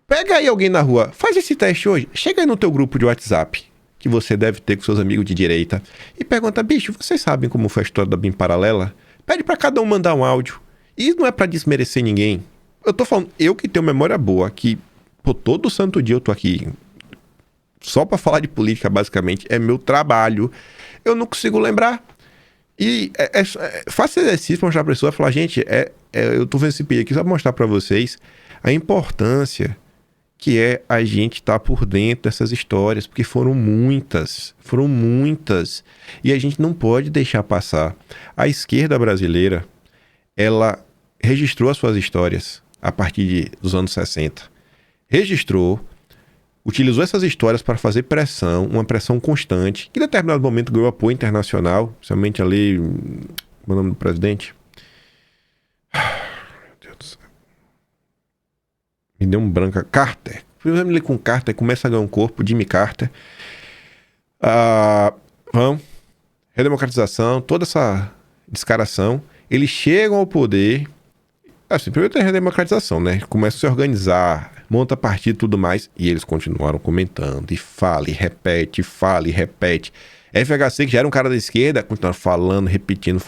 Pega aí alguém na rua, faz esse teste hoje, chega aí no teu grupo de WhatsApp, que você deve ter com seus amigos de direita, e pergunta, bicho, vocês sabem como foi a história da BIM paralela? Pede pra cada um mandar um áudio. E não é pra desmerecer ninguém. Eu tô falando, eu que tenho memória boa, que pô, todo santo dia eu tô aqui só pra falar de política, basicamente, é meu trabalho. Eu não consigo lembrar. E faça exercício pra mostrar pra pessoa, falar, gente, eu tô vendo esse vídeo aqui só pra mostrar pra vocês a importância que é a gente estar por dentro dessas histórias, porque foram muitas, e a gente não pode deixar passar. A esquerda brasileira, ela registrou as suas histórias a partir dos anos 60. Registrou, utilizou essas histórias para fazer pressão, uma pressão constante, que em determinado momento ganhou apoio internacional, principalmente ali, o nome do presidente? Me deu um branco. Carter. Fizemos ele com Carter, começa a ganhar um corpo, Jimmy Carter. Vamos. Redemocratização, toda essa descaração. Eles chegam ao poder. Assim, primeiro tem a redemocratização, né? Começam a se organizar, monta partido e tudo mais. E eles continuaram comentando. E fala, e repete, fala, e repete. FHC, que já era um cara da esquerda, continuaram falando, repetindo.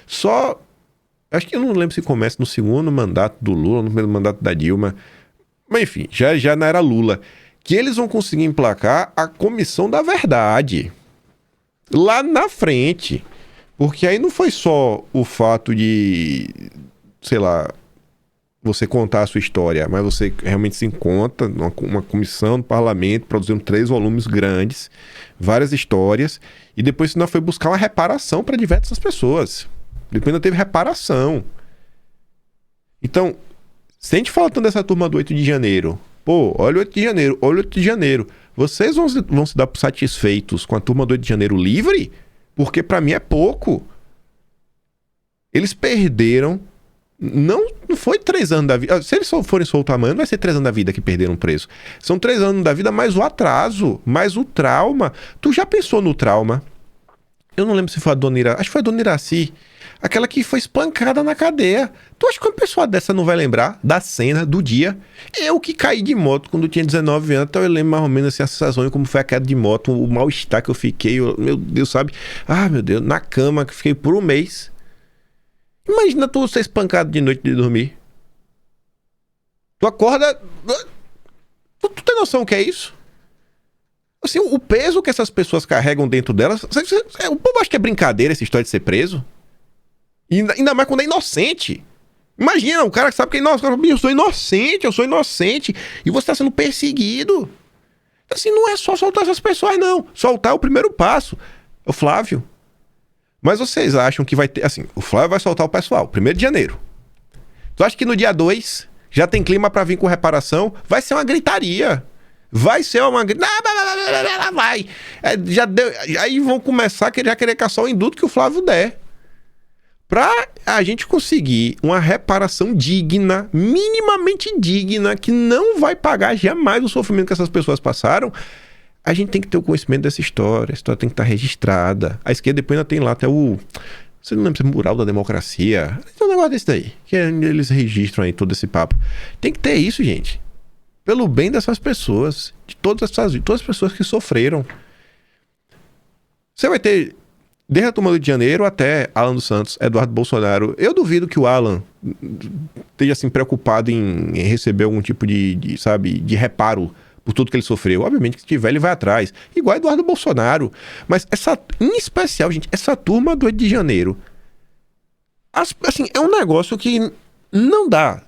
Só. Acho que eu não lembro se começa no segundo mandato do Lula, no primeiro mandato da Dilma. Mas enfim, já não era Lula. Que eles vão conseguir emplacar a Comissão da Verdade. Lá na frente. Porque aí não foi só o fato de, sei lá, você contar a sua história, mas você realmente se encontra uma comissão do parlamento, produzindo 3 volumes grandes, várias histórias, e depois você ainda foi buscar uma reparação para diversas pessoas. Depois ainda teve reparação. Então, se a gente fala tanto dessa turma do 8 de janeiro, pô, olha o 8 de janeiro, olha o 8 de janeiro. Vocês vão se dar por satisfeitos com a turma do 8 de janeiro livre? Porque pra mim é pouco. Eles perderam, não foi 3 anos da vida. Se eles só forem soltar amanhã, não vai ser 3 anos da vida que perderam preso. São 3 anos da vida mais o atraso, mais o trauma. Tu já pensou no trauma? Eu não lembro se foi a Dona Iraci. Acho que foi a Dona Iraci. Aquela que foi espancada na cadeia. Tu acha que uma pessoa dessa não vai lembrar da cena, do dia? Eu que caí de moto quando tinha 19 anos, então eu lembro mais ou menos assim, a sensação de como foi a queda de moto, o mal-estar que eu fiquei, meu Deus, sabe? Ah, meu Deus, na cama, que fiquei por um mês. Imagina tu ser espancado de noite de dormir. Tu acorda... Tu tem noção do que é isso? Assim, o peso que essas pessoas carregam dentro delas... O povo acha que é brincadeira essa história de ser preso. E ainda mais quando é inocente. Imagina, o cara que sabe que eu sou inocente. E você está sendo perseguido. Assim, não é só soltar essas pessoas, não. Soltar é o primeiro passo. É o Flávio. Mas vocês acham que vai ter... Assim, o Flávio vai soltar o pessoal, 1º de janeiro. Tu acha que no dia 2 já tem clima pra vir com reparação? Vai ser uma gritaria. Vai. Já deu... Aí vão começar a querer caçar o induto que o Flávio der. Pra a gente conseguir uma reparação digna, minimamente digna, que não vai pagar jamais o sofrimento que essas pessoas passaram, a gente tem que ter o conhecimento dessa história. A história tem que estar registrada. A esquerda depois ainda tem lá até o... Você não lembra se é mural da democracia? Tem um negócio desse daí, que eles registram aí todo esse papo. Tem que ter isso, gente. Pelo bem dessas pessoas, de todas as pessoas que sofreram. Você vai ter... Desde a turma do Rio de Janeiro até Alan dos Santos, Eduardo Bolsonaro. Eu duvido que o Alan esteja assim preocupado em receber algum tipo de reparo por tudo que ele sofreu. Obviamente que se tiver, ele vai atrás. Igual Eduardo Bolsonaro. Mas em especial, gente, essa turma do Rio de Janeiro, assim, é um negócio que não dá.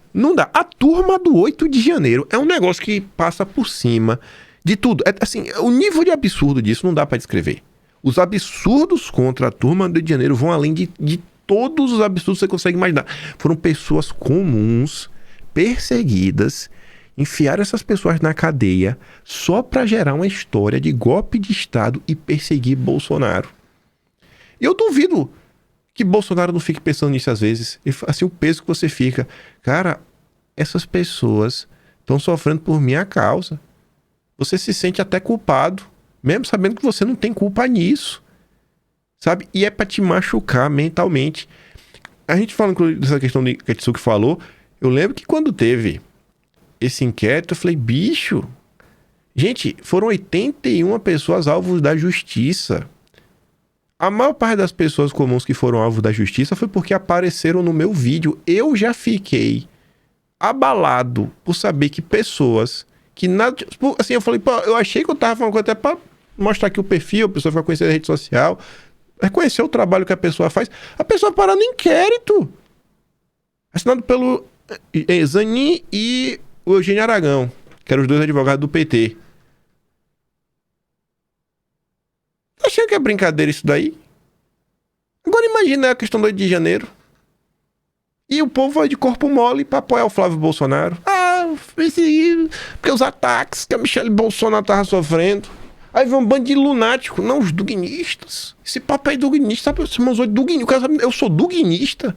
A turma do 8 de janeiro é um negócio que passa por cima de tudo. Assim, o nível de absurdo disso não dá pra descrever. Os absurdos contra a turma do Rio de Janeiro vão além de todos os absurdos que você consegue imaginar. Foram pessoas comuns, perseguidas, enfiaram essas pessoas na cadeia só para gerar uma história de golpe de Estado e perseguir Bolsonaro. Eu duvido que Bolsonaro não fique pensando nisso às vezes. Assim, o peso que você fica. Cara, essas pessoas estão sofrendo por minha causa. Você se sente até culpado. Mesmo sabendo que você não tem culpa nisso. Sabe? E é pra te machucar mentalmente. A gente falando dessa questão que a Tsuki falou, eu lembro que quando teve esse inquérito, eu falei, bicho... Gente, foram 81 pessoas alvos da justiça. A maior parte das pessoas comuns que foram alvos da justiça foi porque apareceram no meu vídeo. Eu já fiquei abalado por saber que pessoas... que nada... Assim, eu falei, pô, eu achei que eu tava falando até pra mostrar aqui o perfil, a pessoa vai conhecer a rede social, reconhecer o trabalho que a pessoa faz. A pessoa parar no inquérito. Assinado pelo Zanin e o Eugênio Aragão, que eram os 2 advogados do PT. Tá achando que é brincadeira isso daí? Agora imagina a questão do 8 de janeiro. E o povo vai de corpo mole pra apoiar o Flávio Bolsonaro. Porque os ataques que a Michelle Bolsonaro tava sofrendo. Aí vem um bando de lunático. Não, os duguinistas. Esse papo aí duguinista. Eu sou duguinista.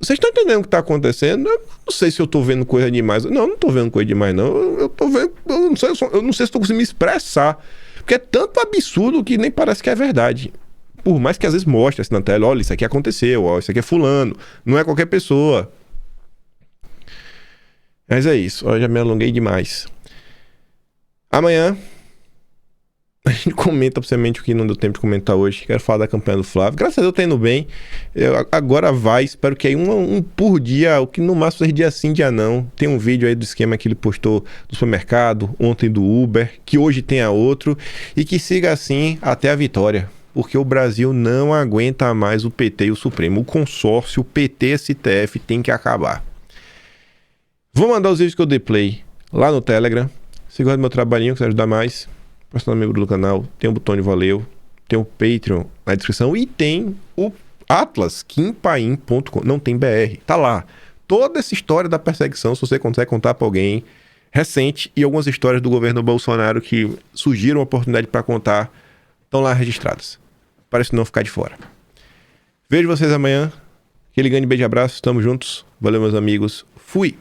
Vocês estão entendendo o que tá acontecendo? Eu não sei se eu tô vendo coisa demais. Não tô vendo coisa demais, não. Eu tô vendo... Eu não sei se tô conseguindo me expressar. Porque é tanto absurdo que nem parece que é verdade. Por mais que às vezes mostre assim na tela, olha, isso aqui aconteceu, ó, isso aqui é fulano. Não é qualquer pessoa. Mas é isso, ó, já me alonguei demais. Amanhã a gente comenta possivelmente o que não deu tempo de comentar hoje. Quero falar da campanha do Flávio. Graças a Deus tá indo bem. Agora vai, espero que aí um por dia, o que no máximo seja dia sim, dia não. Tem um vídeo aí do esquema que ele postou do supermercado, ontem do Uber, que hoje tenha outro. E que siga assim até a vitória. Porque o Brasil não aguenta mais o PT e o Supremo. O consórcio PT-STF tem que acabar. Vou mandar os vídeos que eu dei play lá no Telegram. Se gosta do meu trabalhinho, quiser ajudar mais, para se tornar membro do canal, tem o botão de valeu, tem o Patreon na descrição e tem o Atlas, kimpaim.com. Não tem BR, tá lá. Toda essa história da perseguição, se você consegue contar para alguém, recente, e algumas histórias do governo Bolsonaro que surgiram a oportunidade para contar, estão lá registradas. Parece não ficar de fora. Vejo vocês amanhã. Aquele grande beijo e abraço. Tamo juntos. Valeu, meus amigos. Fui!